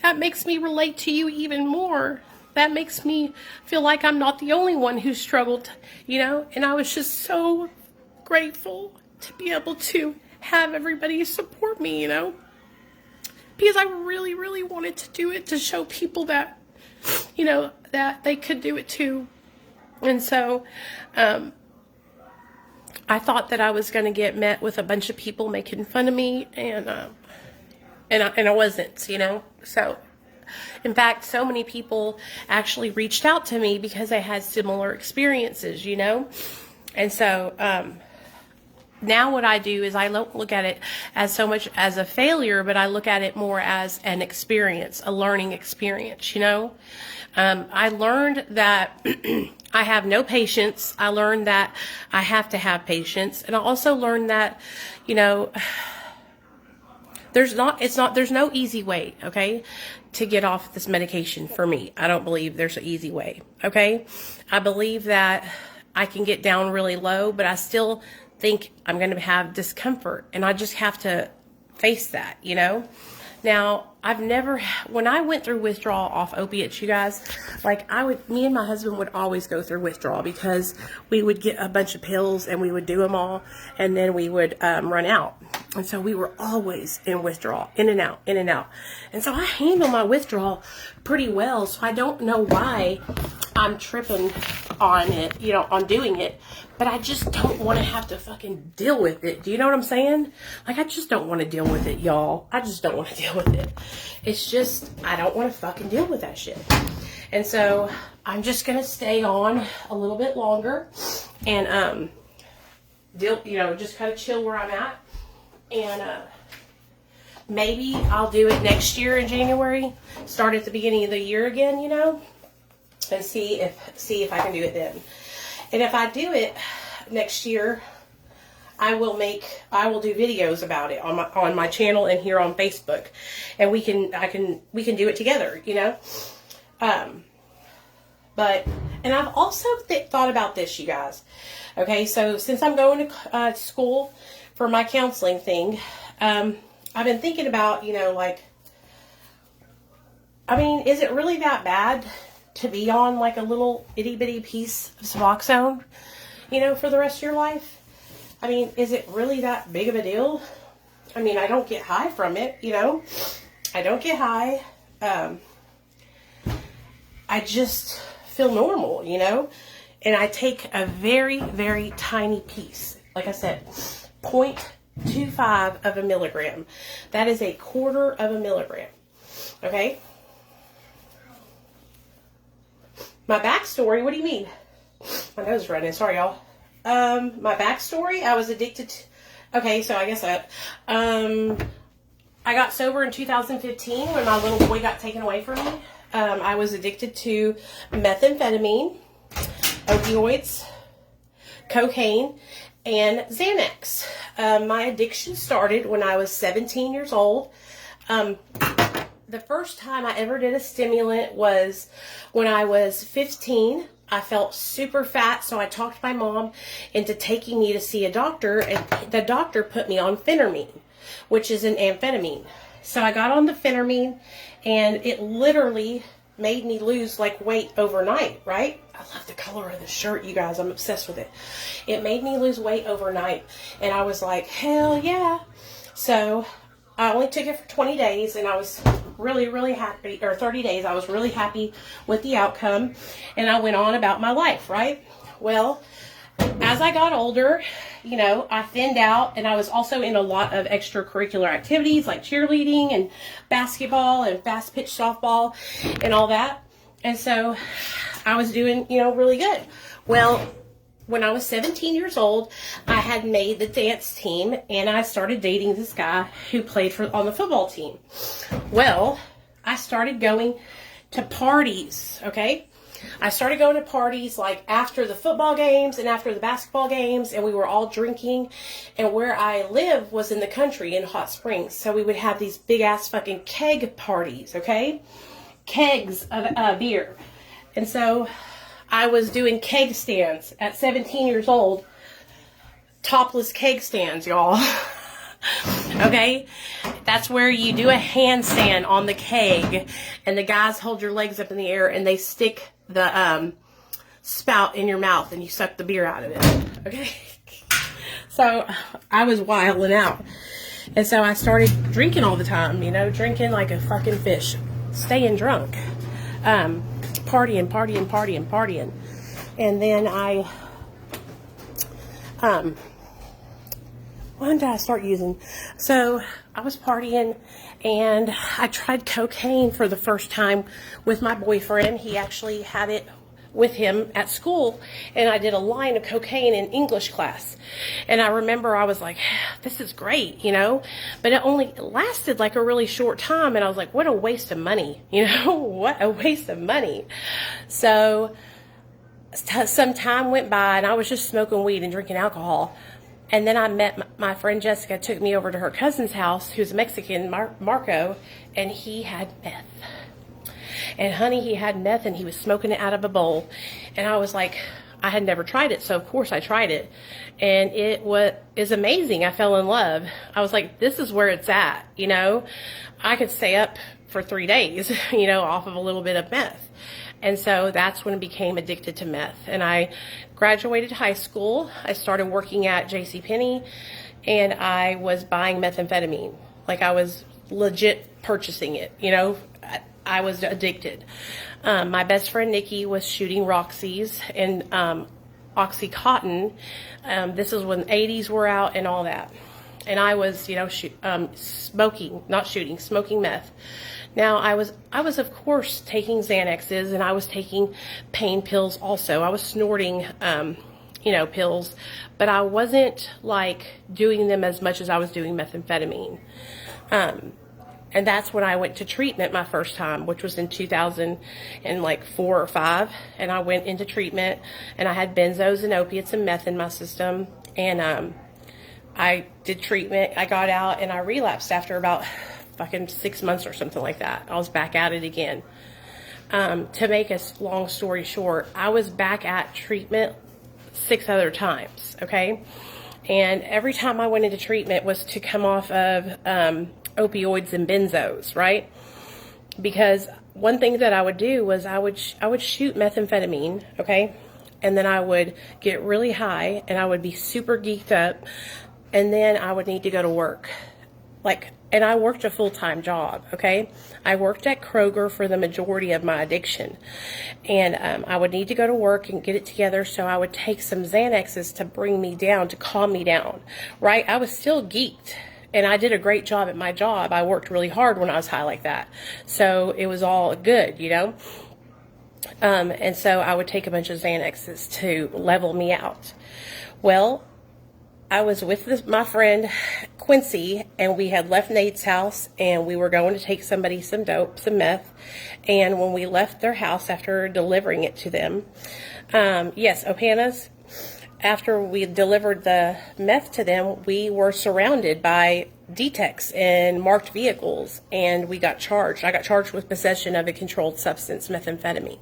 A: relate to you even more. That makes me feel like I'm not the only one who struggled, you know? And I was just so grateful to be able to have everybody support me, you know? Because I really, really wanted to do it to show people that, you know, that they could do it too. And so, I thought that I was going to get met with a bunch of people making fun of me, and I wasn't, you know. So, in fact, so many people actually reached out to me because they had similar experiences, you know. And so, now what I do is I don't look at it as so much as a failure, but I look at it more as an experience, a learning experience, you know. I learned that I have no patience. I learned that I have to have patience. And I also learned that, you know, there's no easy way, okay, to get off this medication for me. I don't believe there's an easy way, okay? I believe that I can get down really low, but I still think I'm going to have discomfort, and I just have to face that, you know? Now, when I went through withdrawal off opiates, you guys, like me and my husband would always go through withdrawal because we would get a bunch of pills and we would do them all, and then we would run out. And so we were always in withdrawal, in and out, in and out. And so I handle my withdrawal pretty well, so I don't know why I'm tripping on it, you know, on doing it. But I just don't want to have to fucking deal with it. Do you know what I'm saying? Like, I just don't want to deal with it, y'all. I just don't want to deal with it. It's just, I don't want to fucking deal with that shit. And so, I'm just going to stay on a little bit longer and, you know, just kind of chill where I'm at. And, maybe I'll do it next year in January. Start at the beginning of the year again, you know? And see if I can do it then. And if I do it next year, I will do videos about it on my channel and here on Facebook, and we can do it together, you know. And I've also thought about this, you guys. Okay, so since I'm going to school for my counseling thing, I've been thinking about, you know, like, I mean, is it really that bad to be on like a little itty bitty piece of Suboxone, you know, for the rest of your life? I mean, is it really that big of a deal? I mean, I don't get high from it, you know. I don't get high. I just feel normal, you know. And I take a very, very tiny piece. Like I said, 0.25 of a milligram. That is 1/4 of a milligram. Okay? My backstory, what do you mean? My nose is running, sorry y'all. My backstory, I was addicted to, okay, so I guess that, I got sober in 2015 when my little boy got taken away from me. I was addicted to methamphetamine, opioids, cocaine, and Xanax. My addiction started when I was 17 years old. The first time I ever did a stimulant was when I was 15. I felt super fat, so I talked my mom into taking me to see a doctor, and the doctor put me on phentermine. which is an amphetamine. So I got on the phentermine, and it literally made me lose like weight overnight, right? I love the color of the shirt, you guys. I'm obsessed with it. It made me lose weight overnight, and I was like, hell yeah. So I only took it for 20 days, and I was really, really happy, or 30 days. I was really happy with the outcome, and I went on about my life, right? Well, as I got older, you know, I thinned out, and I was also in a lot of extracurricular activities like cheerleading and basketball and fast pitch softball and all that. And so I was doing, you know, really good. Well, when I was 17 years old, I had made the dance team, and I started dating this guy who played on the football team. Well, I started going to parties, okay? I started going to parties like after the football games and after the basketball games, and we were all drinking. And where I live was in the country in Hot Springs, so we would have these big ass fucking keg parties, okay? Kegs of beer. And so I was doing keg stands at 17 years old. Topless keg stands, y'all. Okay? That's where you do a handstand on the keg, and the guys hold your legs up in the air, and they stick the spout in your mouth, and you suck the beer out of it. Okay? So I was wilding out. And so I started drinking all the time, you know, drinking like a fucking fish, staying drunk, partying. And then when did I start using? So I was partying, and I tried cocaine for the first time with my boyfriend. He actually had it with him at school, and I did a line of cocaine in English class. And I remember I was like, this is great, you know, but it only lasted like a really short time, and I was like, what a waste of money, you know, what a waste of money. So some time went by, and I was just smoking weed and drinking alcohol. And then I met my friend Jessica, took me over to her cousin's house, who's Mexican, Marco, and he had meth. And honey, he had meth, and he was smoking it out of a bowl. And I was like, I had never tried it, so of course I tried it. And it is amazing. I fell in love. I was like, this is where it's at, you know. I could stay up for 3 days, you know, off of a little bit of meth. And so that's when I became addicted to meth. And I graduated high school. I started working at JCPenney, and I was buying methamphetamine. Like, I was legit purchasing it, you know. I was addicted. My best friend Nikki was shooting Roxy's and Oxycontin. This is when the 80s were out and all that. And I was, you know, smoking meth. Now, I was of course taking Xanaxes, and I was taking pain pills also. I was snorting, you know, pills, but I wasn't like doing them as much as I was doing methamphetamine. And that's when I went to treatment my first time, which was in 2004 or 5. And I went into treatment, and I had benzos and opiates and meth in my system. And I did treatment. I got out, and I relapsed after about fucking 6 months or something like that. I was back at it again. To make a long story short, I was back at treatment 6 other times, okay? And every time I went into treatment was to come off of opioids and benzos, right? Because one thing that I would do was I would shoot methamphetamine, okay? And then I would get really high, and I would be super geeked up, and then I would need to go to work. And I worked a full-time job, okay? I worked at Kroger for the majority of my addiction. And I would need to go to work and get it together, so I would take some Xanaxes to bring me down, to calm me down, right? I was still geeked, and I did a great job at my job. I worked really hard when I was high like that. So it was all good, you know? And so I would take a bunch of Xanaxes to level me out. Well, I was with my friend Quincy, and we had left Nate's house, and we were going to take somebody some dope, some meth. And when we left their house after delivering it to them, yes, Opana's, after we delivered the meth to them, we were surrounded by detects and marked vehicles, and we got charged. I got charged with possession of a controlled substance, methamphetamine.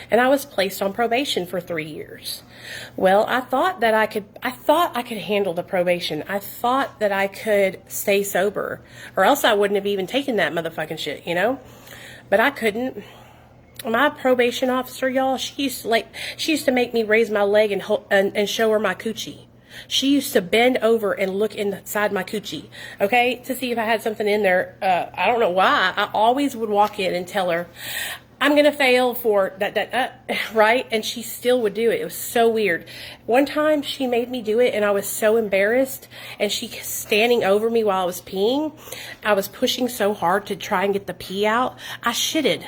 A: And I was placed on probation for 3 years. Well, I thought I could handle the probation. I thought that I could stay sober, or else I wouldn't have even taken that motherfucking shit, you know? But I couldn't. My probation officer, y'all, she used to make me raise my leg and show her my coochie. She used to bend over and look inside my coochie, okay, to see if I had something in there. I don't know why. I always would walk in and tell her, I'm going to fail for that, right? And she still would do it. It was so weird. One time she made me do it and I was so embarrassed, and she standing over me while I was peeing. I was pushing so hard to try and get the pee out. I shitted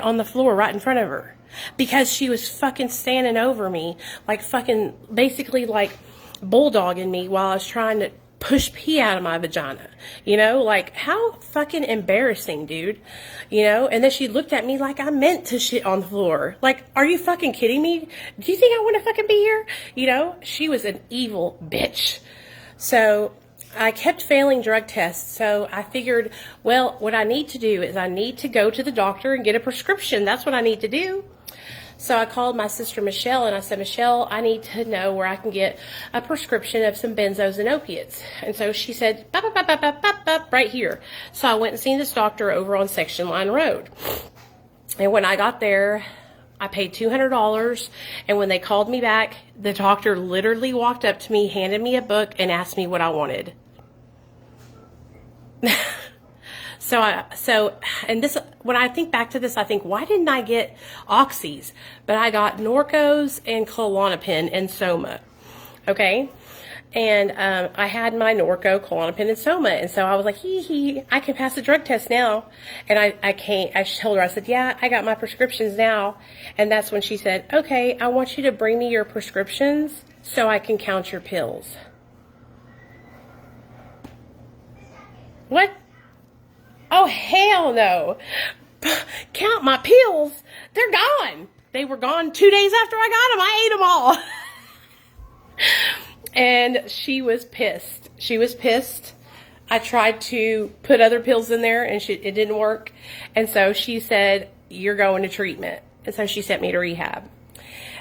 A: on the floor right in front of her because she was fucking standing over me, like fucking basically like bulldogging me while I was trying to push pee out of my vagina, you know, like how fucking embarrassing, dude, you know. And then she looked at me like I meant to shit on the floor. Like, are you fucking kidding me? Do you think I want to fucking be here? You know, she was an evil bitch. So I kept failing drug tests, so I figured, well, what I need to do is I need to go to the doctor and get a prescription. That's what I need to do. So I called my sister Michelle and I said, Michelle, I need to know where I can get a prescription of some benzos and opiates. And so she said, bop, bop, bop, bop, bop, bop, right here. So I went and seen this doctor over on Section Line Road. And when I got there, I paid $200, and when they called me back, the doctor literally walked up to me, handed me a book, and asked me what I wanted. And this, when I think back to this, I think, why didn't I get Oxys? But I got Norcos and Klonopin and Soma. Okay? And I had my Norco, Klonopin, and Soma. And so I was like, I can pass the drug test now. And I told her, I said, yeah, I got my prescriptions now. And that's when she said, okay, I want you to bring me your prescriptions so I can count your pills. What? Oh, hell no. Count my pills? They're gone. They were gone 2 days after I got them. I ate them all. And she was pissed. She was pissed. I tried to put other pills in there and it didn't work. And so she said, you're going to treatment. And so she sent me to rehab.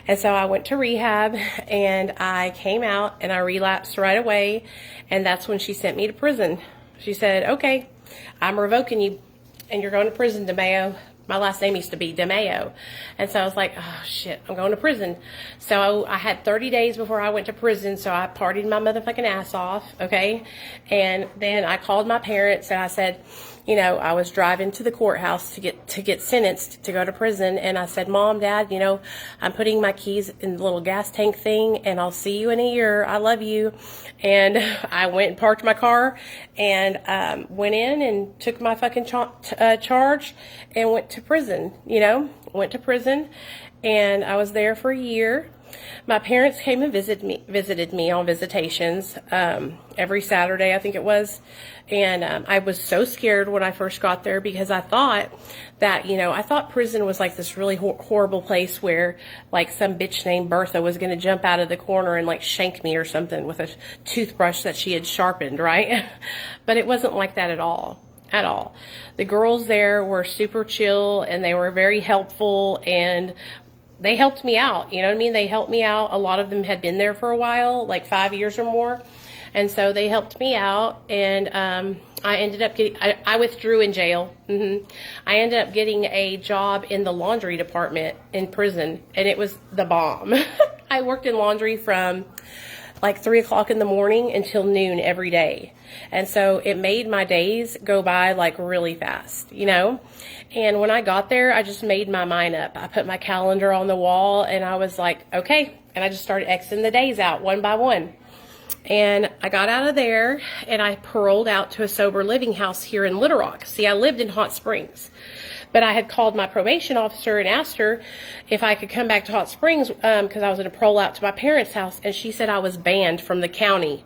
A: And so I went to rehab and I came out and I relapsed right away. And that's when she sent me to prison. She said, okay, I'm revoking you and you're going to prison, DeMayo. My last name used to be DeMayo. And so I was like, oh shit, I'm going to prison. So I had 30 days before I went to prison. So I partied my motherfucking ass off. Okay. And then I called my parents and I said, you know, I was driving to the courthouse to get sentenced to go to prison. And I said, Mom, Dad, you know, I'm putting my keys in the little gas tank thing and I'll see you in a year. I love you. And I went and parked my car and went in and took my fucking charge and went to prison, you know, went to prison. And I was there for a year. My parents came and visited me on visitations every Saturday, I think it was. And I was so scared when I first got there because I thought that, you know, I thought prison was like this really horrible place where like some bitch named Bertha was going to jump out of the corner and like shank me or something with a toothbrush that she had sharpened, right? But it wasn't like that at all. At all. The girls there were super chill and they were very helpful and they helped me out. You know what I mean? They helped me out. A lot of them had been there for a while, like 5 years or more. And so they helped me out. And I ended up getting, I withdrew in jail. I ended up getting a job in the laundry department in prison. And it was the bomb. I worked in laundry from like 3 o'clock in the morning until noon every day. And so it made my days go by like really fast, you know? And when I got there, I just made my mind up. I put my calendar on the wall and I was like, okay. And I just started Xing the days out one by one. And I got out of there and I paroled out to a sober living house here in Little Rock. See, I lived in Hot Springs. But I had called my probation officer and asked her if I could come back to Hot Springs because I was going to parole out to my parents' house. And she said I was banned from the county.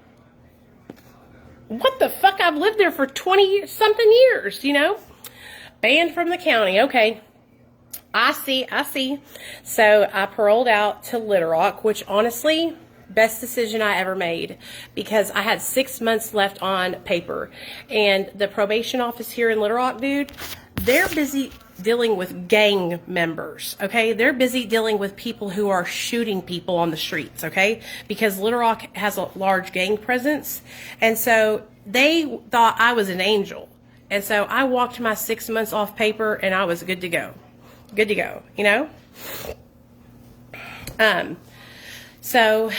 A: What the fuck? I've lived there for 20 something years, you know? Banned from the county. Okay. I see. So I paroled out to Little Rock, which honestly, best decision I ever made, because I had 6 months left on paper. And the probation office here in Little Rock, dude, they're busy dealing with gang members, okay? They're busy dealing with people who are shooting people on the streets, okay? Because Little Rock has a large gang presence. And so they thought I was an angel. And so I walked my 6 months off paper and I was good to go. Good to go, you know? So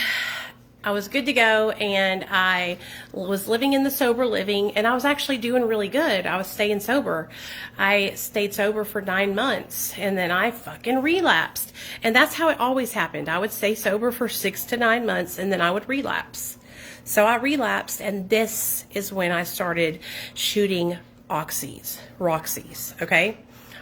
A: I was good to go, and I was living in the sober living, and I was actually doing really good. I was staying sober. I stayed sober for 9 months, and then I fucking relapsed. And that's how it always happened. I would stay sober for 6 to 9 months, and then I would relapse. So I relapsed, and this is when I started shooting Roxy's, okay?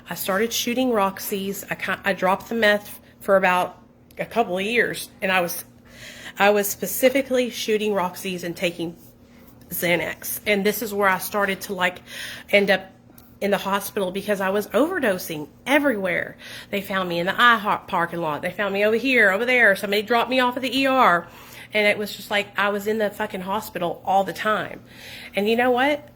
A: I started shooting Roxy's. I dropped the meth for about a couple of years, and I was specifically shooting Roxy's and taking Xanax. And this is where I started to like end up in the hospital because I was overdosing everywhere. They found me in the IHOP parking lot. They found me over here, over there. Somebody dropped me off at the ER. And it was just like I was in the fucking hospital all the time. And you know what?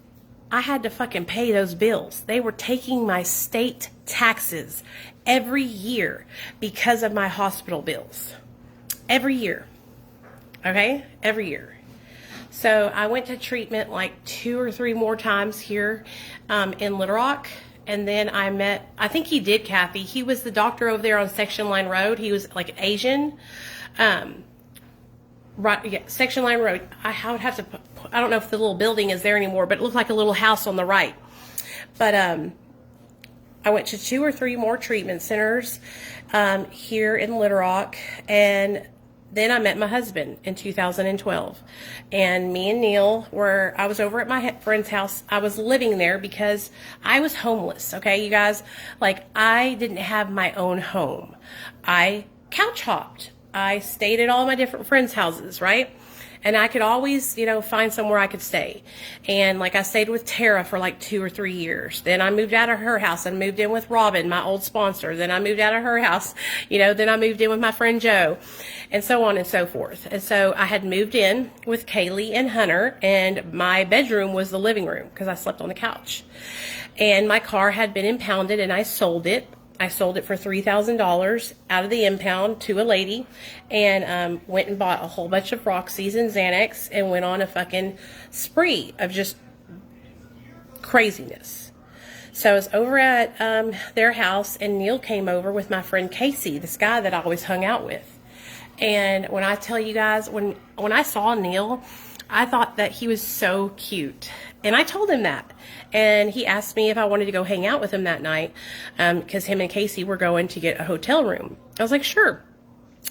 A: I had to fucking pay those bills. They were taking my state taxes every year because of my hospital bills. Every year. Okay? Every year. So I went to treatment like 2 or 3 more times here in Little Rock. And then I think he did Kathy. He was the doctor over there on Section Line Road. He was like Asian. Right, yeah, Section Line Road. I would have to, I don't know if the little building is there anymore, but it looked like a little house on the right. But I went to 2 or 3 more treatment centers here in Little Rock, and then I met my husband in 2012. And me and Neil I was over at my friend's house. I was living there because I was homeless, okay, you guys? Like, I didn't have my own home. I couch hopped. I stayed at all my different friends' houses, right? And I could always, find somewhere I could stay. And like I stayed with Tara for like 2 or 3 years. Then I moved out of her house and moved in with Robin, my old sponsor. Then I moved out of her house, then I moved in with my friend Joe, and so on and so forth. And so I had moved in with Kaylee and Hunter, and my bedroom was the living room because I slept on the couch. And my car had been impounded, and I sold it. I sold it for $3,000 out of the impound to a lady, and went and bought a whole bunch of Roxy's and Xanax and went on a fucking spree of just craziness. So I was over at their house, and Neil came over with my friend Casey, this guy that I always hung out with. And when I tell you guys, when I saw Neil, I thought that he was so cute. And I told him that. And he asked me if I wanted to go hang out with him that night, because him and Casey were going to get a hotel room. I was like, sure.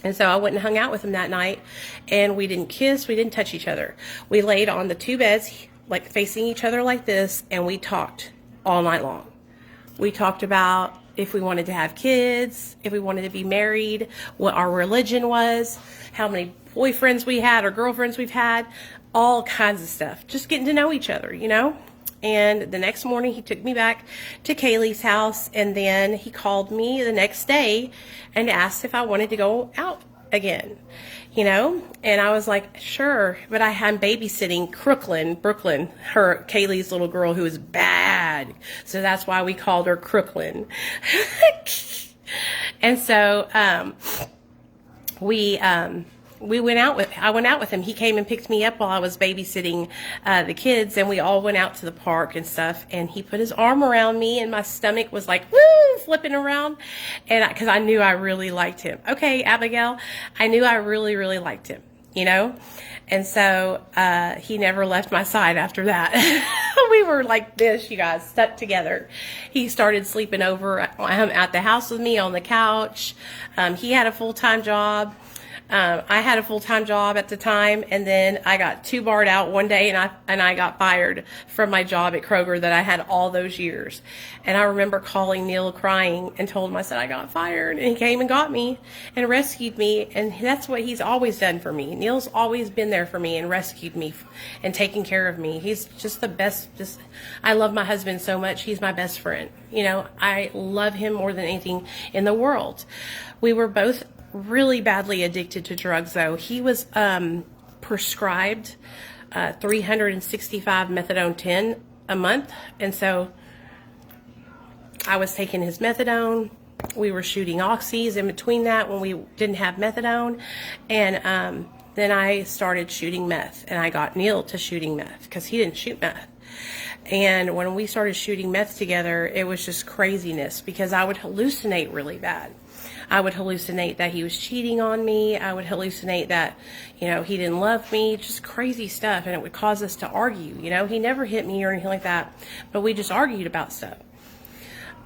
A: And so I went and hung out with him that night, and we didn't kiss, we didn't touch each other. We laid on the 2 beds, like facing each other like this, and we talked all night long. We talked about if we wanted to have kids, if we wanted to be married, what our religion was, how many boyfriends we had or girlfriends we've had, all kinds of stuff. Just getting to know each other, And the next morning he took me back to Kaylee's house, and then he called me the next day and asked if I wanted to go out again, And I was like, sure, but I'm babysitting Crooklyn, Kaylee's little girl who is bad. So that's why we called her Crooklyn. And so I went out with him. He came and picked me up while I was babysitting the kids, and we all went out to the park and stuff, and he put his arm around me, and my stomach was like, woo, flipping around, and because I knew I really liked him. Okay, Abigail, I knew I really, really liked him, and so he never left my side after that. We were like this, you guys, stuck together. He started sleeping over at the house with me on the couch. He had a full-time job. I had a full-time job at the time, and then I got too barred out one day, and I got fired from my job at Kroger that I had all those years. And I remember calling Neil crying and told him, I said, I got fired, and he came and got me and rescued me, and that's what he's always done for me. Neil's always been there for me and rescued me and taken care of me. He's just the best. I love my husband so much. He's my best friend. You know, I love him more than anything in the world. We were both really badly addicted to drugs, though. He was prescribed 365 methadone 10 a month, and so I was taking his methadone. We were shooting oxys in between that when we didn't have methadone, and then I started shooting meth, and I got Neil to shooting meth because he didn't shoot meth. And when we started shooting meth together, it was just craziness because I would hallucinate really bad. I would hallucinate that he was cheating on me. I would hallucinate that, you know, he didn't love me, just crazy stuff. And it would cause us to argue. You know, he never hit me or anything like that, but we just argued about stuff.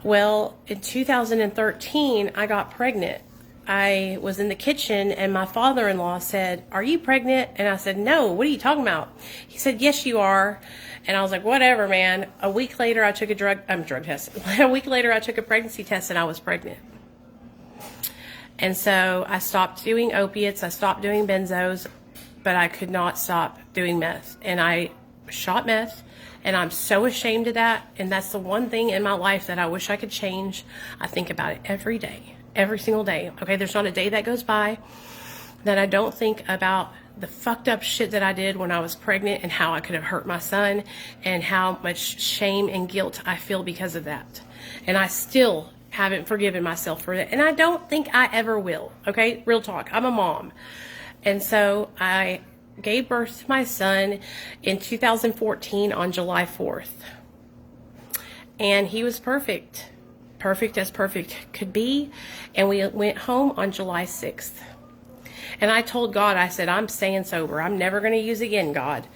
A: Well, in 2013, I got pregnant. I was in the kitchen and my father-in-law said, "Are you pregnant?" And I said, "No, what are you talking about?" He said, "Yes, you are." And I was like, "Whatever, man." A week later, I took a drug test. A week later, I took a pregnancy test and I was pregnant. And so I stopped doing opiates. I stopped doing benzos, but I could not stop doing meth. And I shot meth, and I'm so ashamed of that. And that's the one thing in my life that I wish I could change. I think about it every day, every single day. Okay, there's not a day that goes by that I don't think about the fucked up shit that I did when I was pregnant and how I could have hurt my son and how much shame and guilt I feel because of that. And I still haven't forgiven myself for that. And I don't think I ever will. Okay, real talk. I'm a mom. And so I gave birth to my son in 2014 on July 4th. And he was perfect. Perfect as perfect could be. And we went home on July 6th. And I told God, I said, "I'm staying sober. I'm never going to use again, God."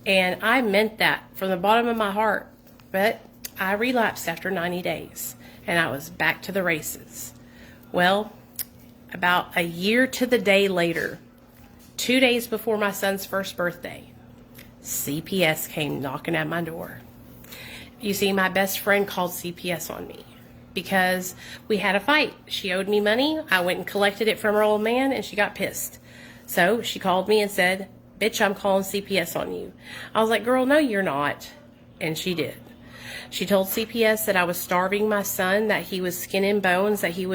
A: And I meant that from the bottom of my heart. But I relapsed after 90 days. And I was back to the races. Well, about a year to the day later, 2 days before my son's first birthday, CPS came knocking at my door. You see, my best friend called CPS on me because we had a fight. She owed me money. I went and collected it from her old man, and she got pissed. So she called me and said, "Bitch, I'm calling CPS on you." I was like, "Girl, no, you're not." And she did. She told CPS that I was starving my son, that he was skin and bones, that he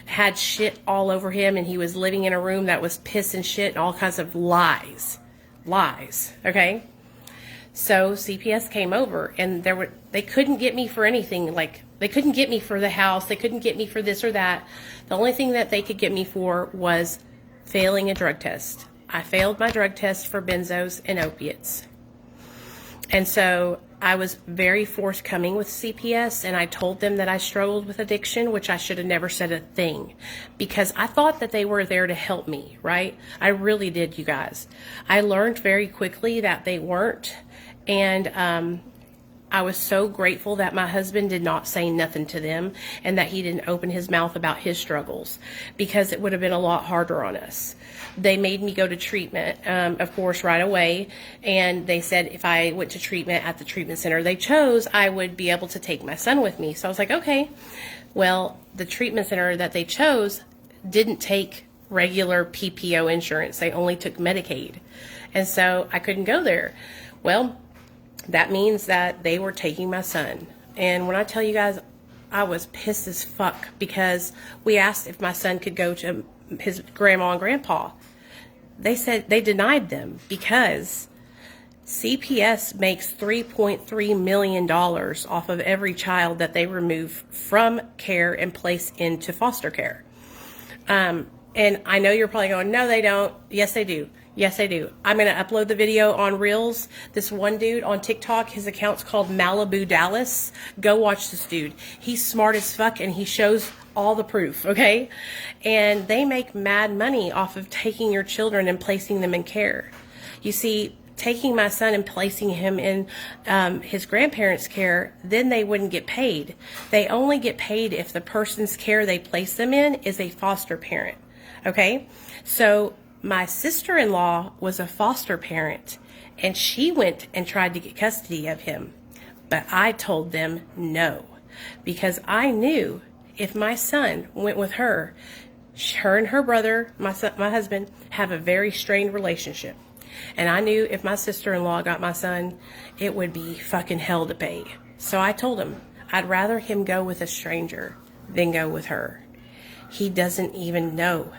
A: had shit all over him, and he was living in a room that was piss and shit and all kinds of lies. Lies, okay? So CPS came over, and they couldn't get me for anything. Like, they couldn't get me for the house. They couldn't get me for this or that. The only thing that they could get me for was failing a drug test. I failed my drug test for benzos and opiates. And so I was very forthcoming with CPS, and I told them that I struggled with addiction, which I should have never said a thing, because I thought that they were there to help me, right? I really did, you guys. I learned very quickly that they weren't, and I was so grateful that my husband did not say nothing to them and that he didn't open his mouth about his struggles, because it would have been a lot harder on us. They made me go to treatment, of course, right away. And they said if I went to treatment at the treatment center they chose, I would be able to take my son with me. So I was like, okay. Well, the treatment center that they chose didn't take regular PPO insurance. They only took Medicaid. And so I couldn't go there. Well, that means that they were taking my son. And when I tell you guys, I was pissed as fuck, because we asked if my son could go to his grandma and grandpa. They said they denied them because CPS makes $3.3 million off of every child that they remove from care and place into foster care. And I know you're probably going, "No, they don't." Yes, they do. Yes, I do. I'm going to upload the video on Reels. This one dude on TikTok, his account's called Malibu Dallas. Go watch this dude. He's smart as fuck, and he shows all the proof, okay? And they make mad money off of taking your children and placing them in care. You see, taking my son and placing him in his grandparents' care, then they wouldn't get paid. They only get paid if the person's care they place them in is a foster parent. Okay? So my sister-in-law was a foster parent, and she went and tried to get custody of him. But I told them no, because I knew if my son went with her, her and her brother, my husband, have a very strained relationship. And I knew if my sister-in-law got my son, it would be fucking hell to pay. So I told him I'd rather him go with a stranger than go with her. He doesn't even know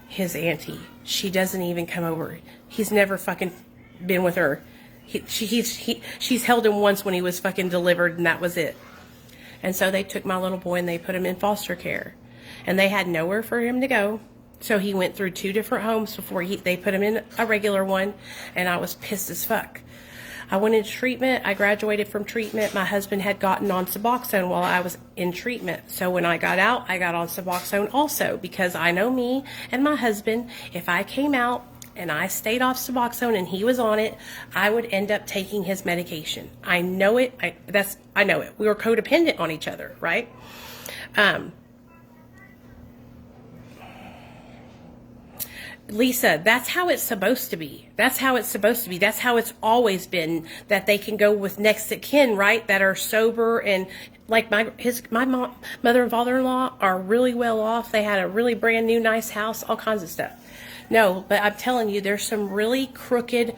A: his auntie. She doesn't even come over. He's never fucking been with her. She's held him once when he was fucking delivered, and that was it. And so they took my little boy and they put him in foster care. And they had nowhere for him to go. So he went through 2 different homes before they put him in a regular one. And I was pissed as fuck. I went into treatment. I graduated from treatment. My husband had gotten on Suboxone while I was in treatment. So when I got out, I got on Suboxone also, because I know me and my husband, if I came out and I stayed off Suboxone and he was on it, I would end up taking his medication. I know it. I know it. We were codependent on each other, right? Lisa, that's how it's supposed to be. That's how it's supposed to be. That's how it's always been, that they can go with next of kin, right? That are sober, and like my mother and father-in-law are really well off. They had a really brand new nice house, all kinds of stuff. No, but I'm telling you, there's some really crooked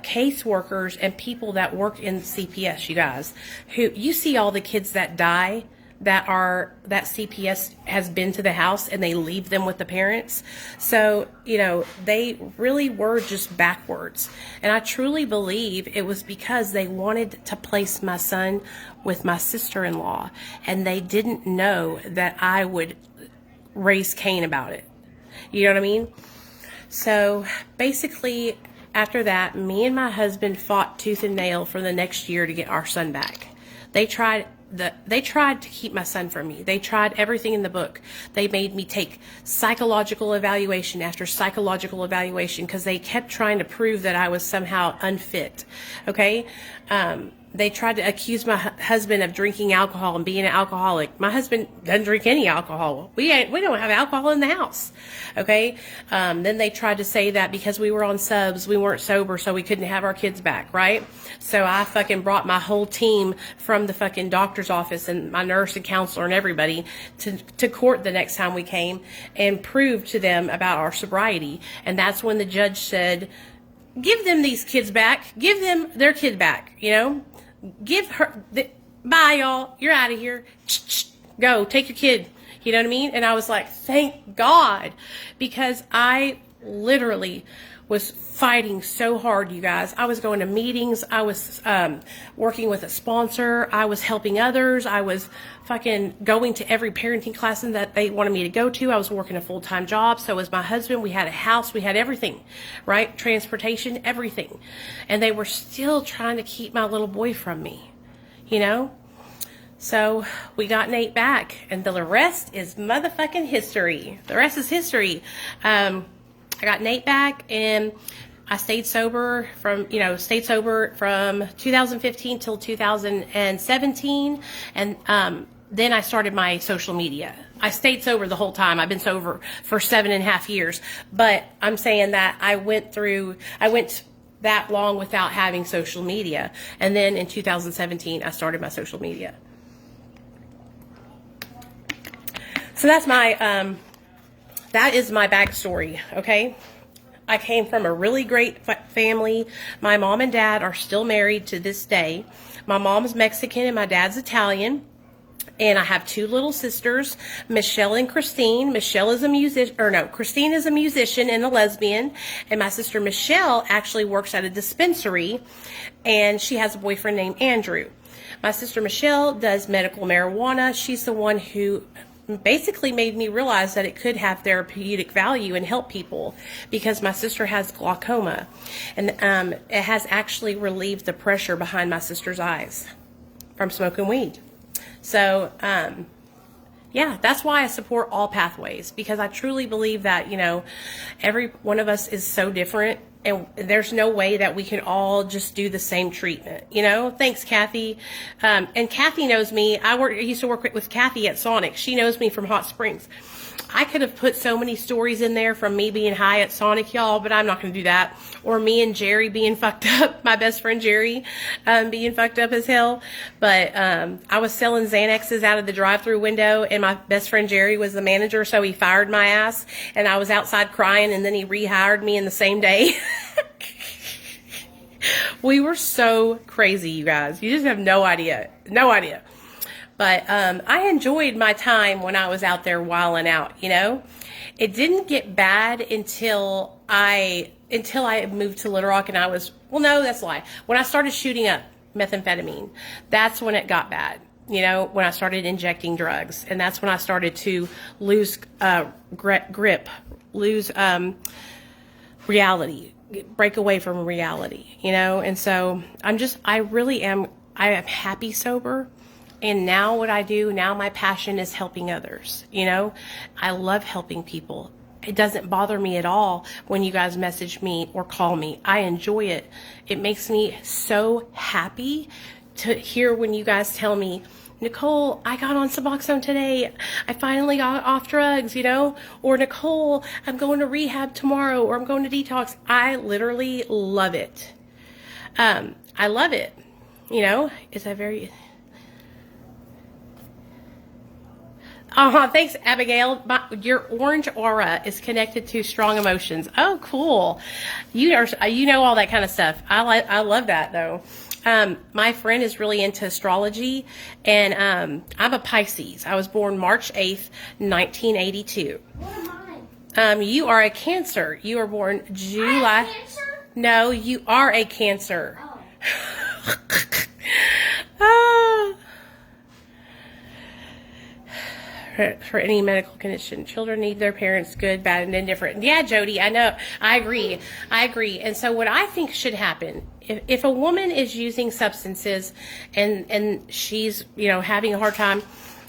A: case workers and people that work in CPS, you guys, who, you see all the kids that die that CPS has been to the house, and they leave them with the parents. So, you know, they really were just backwards. And I truly believe it was because they wanted to place my son with my sister-in-law, and they didn't know that I would raise Cain about it. You know what I mean? So basically, after that, me and my husband fought tooth and nail for the next year to get our son back. They tried to keep my son from me. They tried everything in the book. They made me take psychological evaluation after psychological evaluation, because they kept trying to prove that I was somehow unfit. Okay? They tried to accuse my husband of drinking alcohol and being an alcoholic. My husband doesn't drink any alcohol. We don't have alcohol in the house. Okay? Then they tried to say that because we were on subs, we weren't sober, so we couldn't have our kids back, right? So I fucking brought my whole team from the fucking doctor's office and my nurse and counselor and everybody to court the next time we came, and proved to them about our sobriety. And that's when the judge said, give them these kids back. Give them their kid back, you know? Give her, bye y'all, you're out of here. Go, take your kid. You know what I mean? And I was like, thank God, because I literally was fighting so hard, you guys. I was going to meetings. I was working with a sponsor. I was helping others. I was fucking going to every parenting class that they wanted me to go to. I was working a full-time job. So was my husband. We had a house. We had everything, right? Transportation, everything. And they were still trying to keep my little boy from me, you know? So we got Nate back, and the rest is motherfucking history. The rest is history. I got Nate back, and I stayed sober from 2015 till 2017. And then I started my social media. I stayed sober the whole time. I've been sober for 7.5 years. But I'm saying that I went that long without having social media. And then in 2017, I started my social media. So that's that is my backstory, okay? I came from a really great family. My mom and dad are still married to this day. My mom's Mexican and my dad's Italian. And I have 2 little sisters, Michelle and Christine. Christine is a musician and a lesbian. And my sister Michelle actually works at a dispensary, and she has a boyfriend named Andrew. My sister Michelle does medical marijuana. She's the one who basically made me realize that it could have therapeutic value and help people, because my sister has glaucoma, and it has actually relieved the pressure behind my sister's eyes from smoking weed. So yeah, that's why I support all pathways, because I truly believe that, you know, every one of us is so different, and there's no way that we can all just do the same treatment, you know? Thanks, Kathy. And Kathy knows me. I used to work with Kathy at Sonic. She knows me from Hot Springs. I could have put so many stories in there from me being high at Sonic, y'all, but I'm not going to do that. Or me and Jerry being fucked up, my best friend Jerry being fucked up as hell. But I was selling Xanaxes out of the drive-thru window, and my best friend Jerry was the manager, so he fired my ass, and I was outside crying, and then he rehired me in the same day. We were so crazy, you guys. You just have no idea. No idea. But I enjoyed my time when I was out there wilding out, you know. It didn't get bad until I moved to Little Rock, and I was, well, no, that's a lie. When I started shooting up methamphetamine, that's when it got bad. You know, when I started injecting drugs, and that's when I started to lose grip, lose reality, break away from reality, you know. And so I am happy sober. And now what I do, now my passion is helping others, you know. I love helping people. It doesn't bother me at all when you guys message me or call me. I enjoy it. It makes me so happy to hear when you guys tell me, Nicole, I got on Suboxone today. I finally got off drugs, you know. Or Nicole, I'm going to rehab tomorrow, or I'm going to detox. I literally love it. I love it. You know, it's a very... Thanks, Abigail. Your orange aura is connected to strong emotions. Oh, cool. You know all that kind of stuff. I love that though. My friend is really into astrology, and I'm a Pisces. I was born March 8th, 1982.
B: What am I?
A: You are a Cancer. You were born July.
B: Cancer?
A: No, you are a Cancer.
B: Oh.
A: For any medical condition, children need their parents, good, bad, and indifferent. Yeah, Jody, I know. I agree. And so what I think should happen, if a woman is using substances and she's, you know, having a hard time,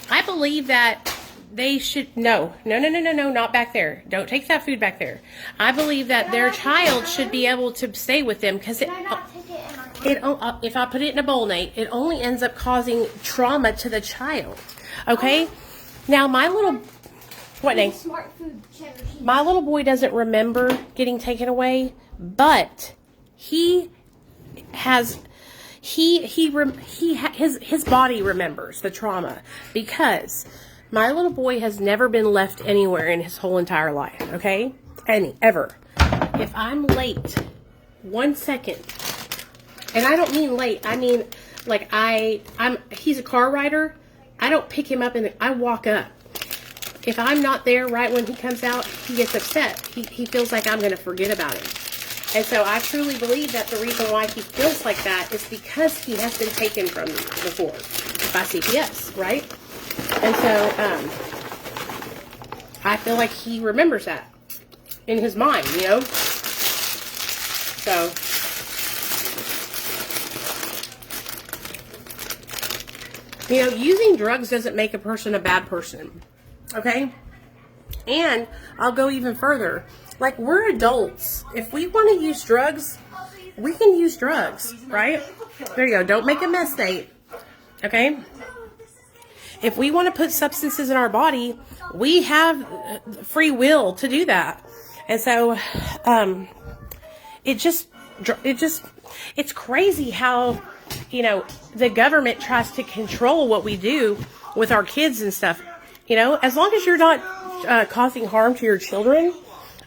A: I believe that they should, no, not back there. Don't take that food back there. I believe that their child should be able to stay with them, because
B: Can I not take it in my
A: if I put it in a bowl, Nate, it only ends up causing trauma to the child. Okay? Now, my little, what name?
B: Smart food cheddar cheese.
A: My little boy doesn't remember getting taken away, but his body remembers the trauma, because my little boy has never been left anywhere in his whole entire life. Okay, ever. If I'm late 1 second, and I don't mean late, I mean like he's a car rider. I don't pick him up and I walk up. If I'm not there right when he comes out, he gets upset. He feels like I'm going to forget about him. And so I truly believe that the reason why he feels like that is because he has been taken from me before by CPS, right? And so I feel like he remembers that in his mind, you know? So... you know, using drugs doesn't make a person a bad person, okay? And I'll go even further. Like, we're adults. If we want to use drugs, we can use drugs, right? There you go. Don't make a mess, Nate, okay? If we want to put substances in our body, we have free will to do that. And so, it's crazy how... you know, the government tries to control what we do with our kids and stuff. You know, as long as you're not causing harm to your children,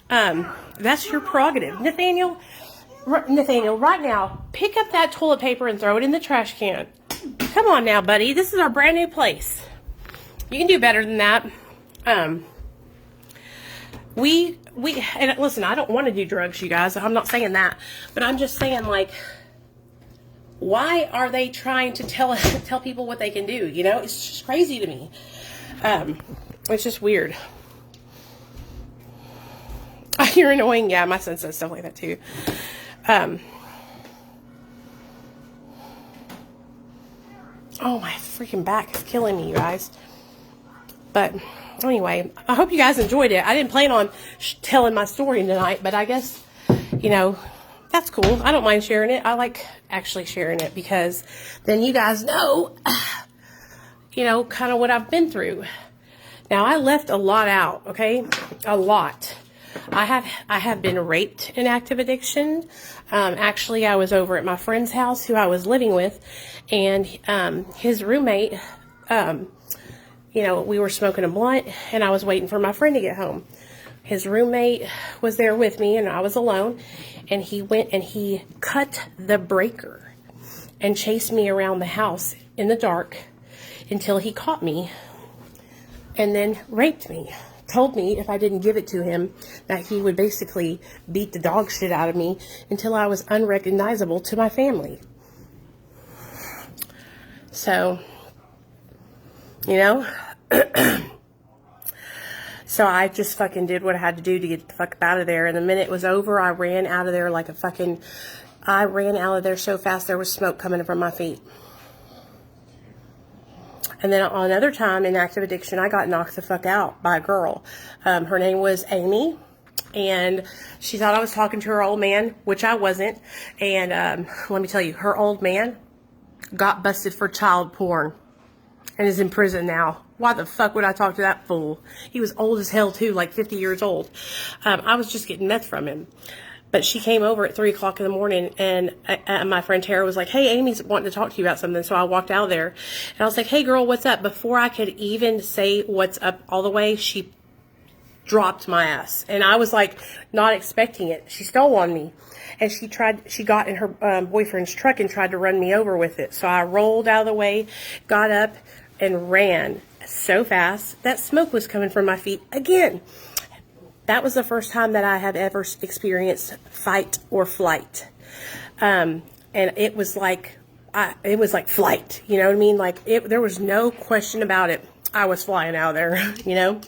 A: that's your prerogative. Nathaniel, right now, pick up that toilet paper and throw it in the trash can. Come on now, buddy. This is our brand new place. You can do better than that. And listen, I don't want to do drugs, you guys. I'm not saying that, but I'm just saying, like, why are they trying to tell people what they can do? You know, it's just crazy to me. It's just weird. You're annoying. Yeah, my son says stuff like that too. Oh, my freaking back is killing me, you guys. But anyway, I hope you guys enjoyed it. I didn't plan on telling my story tonight, but I guess, you know, that's cool. I don't mind sharing it. I like actually sharing it, because then you guys know, you know, kind of what I've been through. Now, I left a lot out, okay? A lot. I have been raped in active addiction. Actually, I was over at my friend's house who I was living with, and his roommate, you know, we were smoking a blunt, and I was waiting for my friend to get home. His roommate was there with me, and I was alone, and he went and he cut the breaker and chased me around the house in the dark until he caught me and then raped me. Told me if I didn't give it to him that he would basically beat the dog shit out of me until I was unrecognizable to my family. So, you know, so I just fucking did what I had to do to get the fuck out of there. And the minute it was over, I ran out of there like a fucking, I ran out of there so fast there was smoke coming from my feet. And then another time in active addiction, I got knocked the fuck out by a girl. Her name was Amy, and she thought I was talking to her old man, which I wasn't. And let me tell you, her old man got busted for child porn and is in prison now. Why the fuck would I talk to that fool? He was old as hell too, like 50 years old. I was just getting meth from him. But she came over at 3 o'clock in the morning, and my friend Tara was like, hey, Amy's wanting to talk to you about something. So I walked out there, and I was like, hey, girl, what's up? Before I could even say what's up all the way, she dropped my ass. And I was like, not expecting it. She stole on me. And she got in her boyfriend's truck and tried to run me over with it. So I rolled out of the way, got up, and ran so fast that smoke was coming from my feet again. That was the first time that I have ever experienced fight or flight. And it was like flight, you know what I mean? Like there was no question about it. I was flying out of there, you know?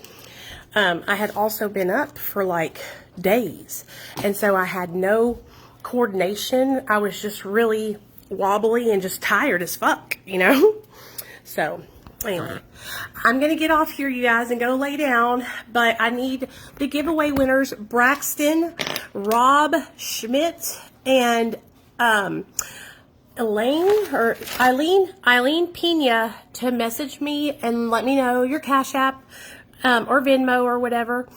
A: I had also been up for like days. And so I had no coordination. I was just really wobbly and just tired as fuck, you know? So anyway, I'm going to get off here, you guys, and go lay down. But I need the giveaway winners, Braxton, Rob Schmidt, and Eileen Pena to message me and let me know your Cash App or Venmo or whatever.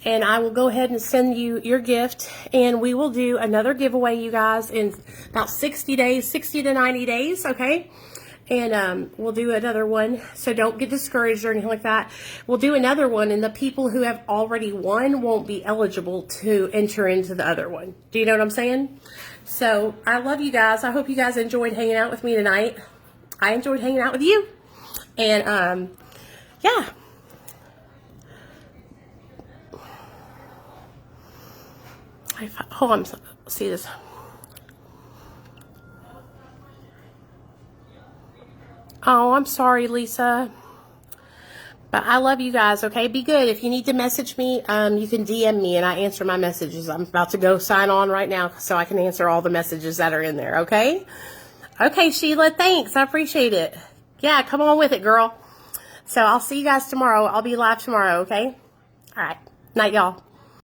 A: And I will go ahead and send you your gift. And we will do another giveaway, you guys, in about 60 days, 60 to 90 days, okay? And we'll do another one, so don't get discouraged or anything like that. We'll do another one, and the people who have already won won't be eligible to enter into the other one. Do you know what I'm saying? So I love you guys. I hope you guys enjoyed hanging out with me tonight. I enjoyed hanging out with you. And, yeah. Hold on, let's see this. Oh, I'm sorry, Lisa. But I love you guys, okay? Be good. If you need to message me, you can DM me, and I answer my messages. I'm about to go sign on right now so I can answer all the messages that are in there, okay? Okay, Sheila, thanks. I appreciate it. Yeah, come on with it, girl. So I'll see you guys tomorrow. I'll be live tomorrow, okay? All right. Night, y'all.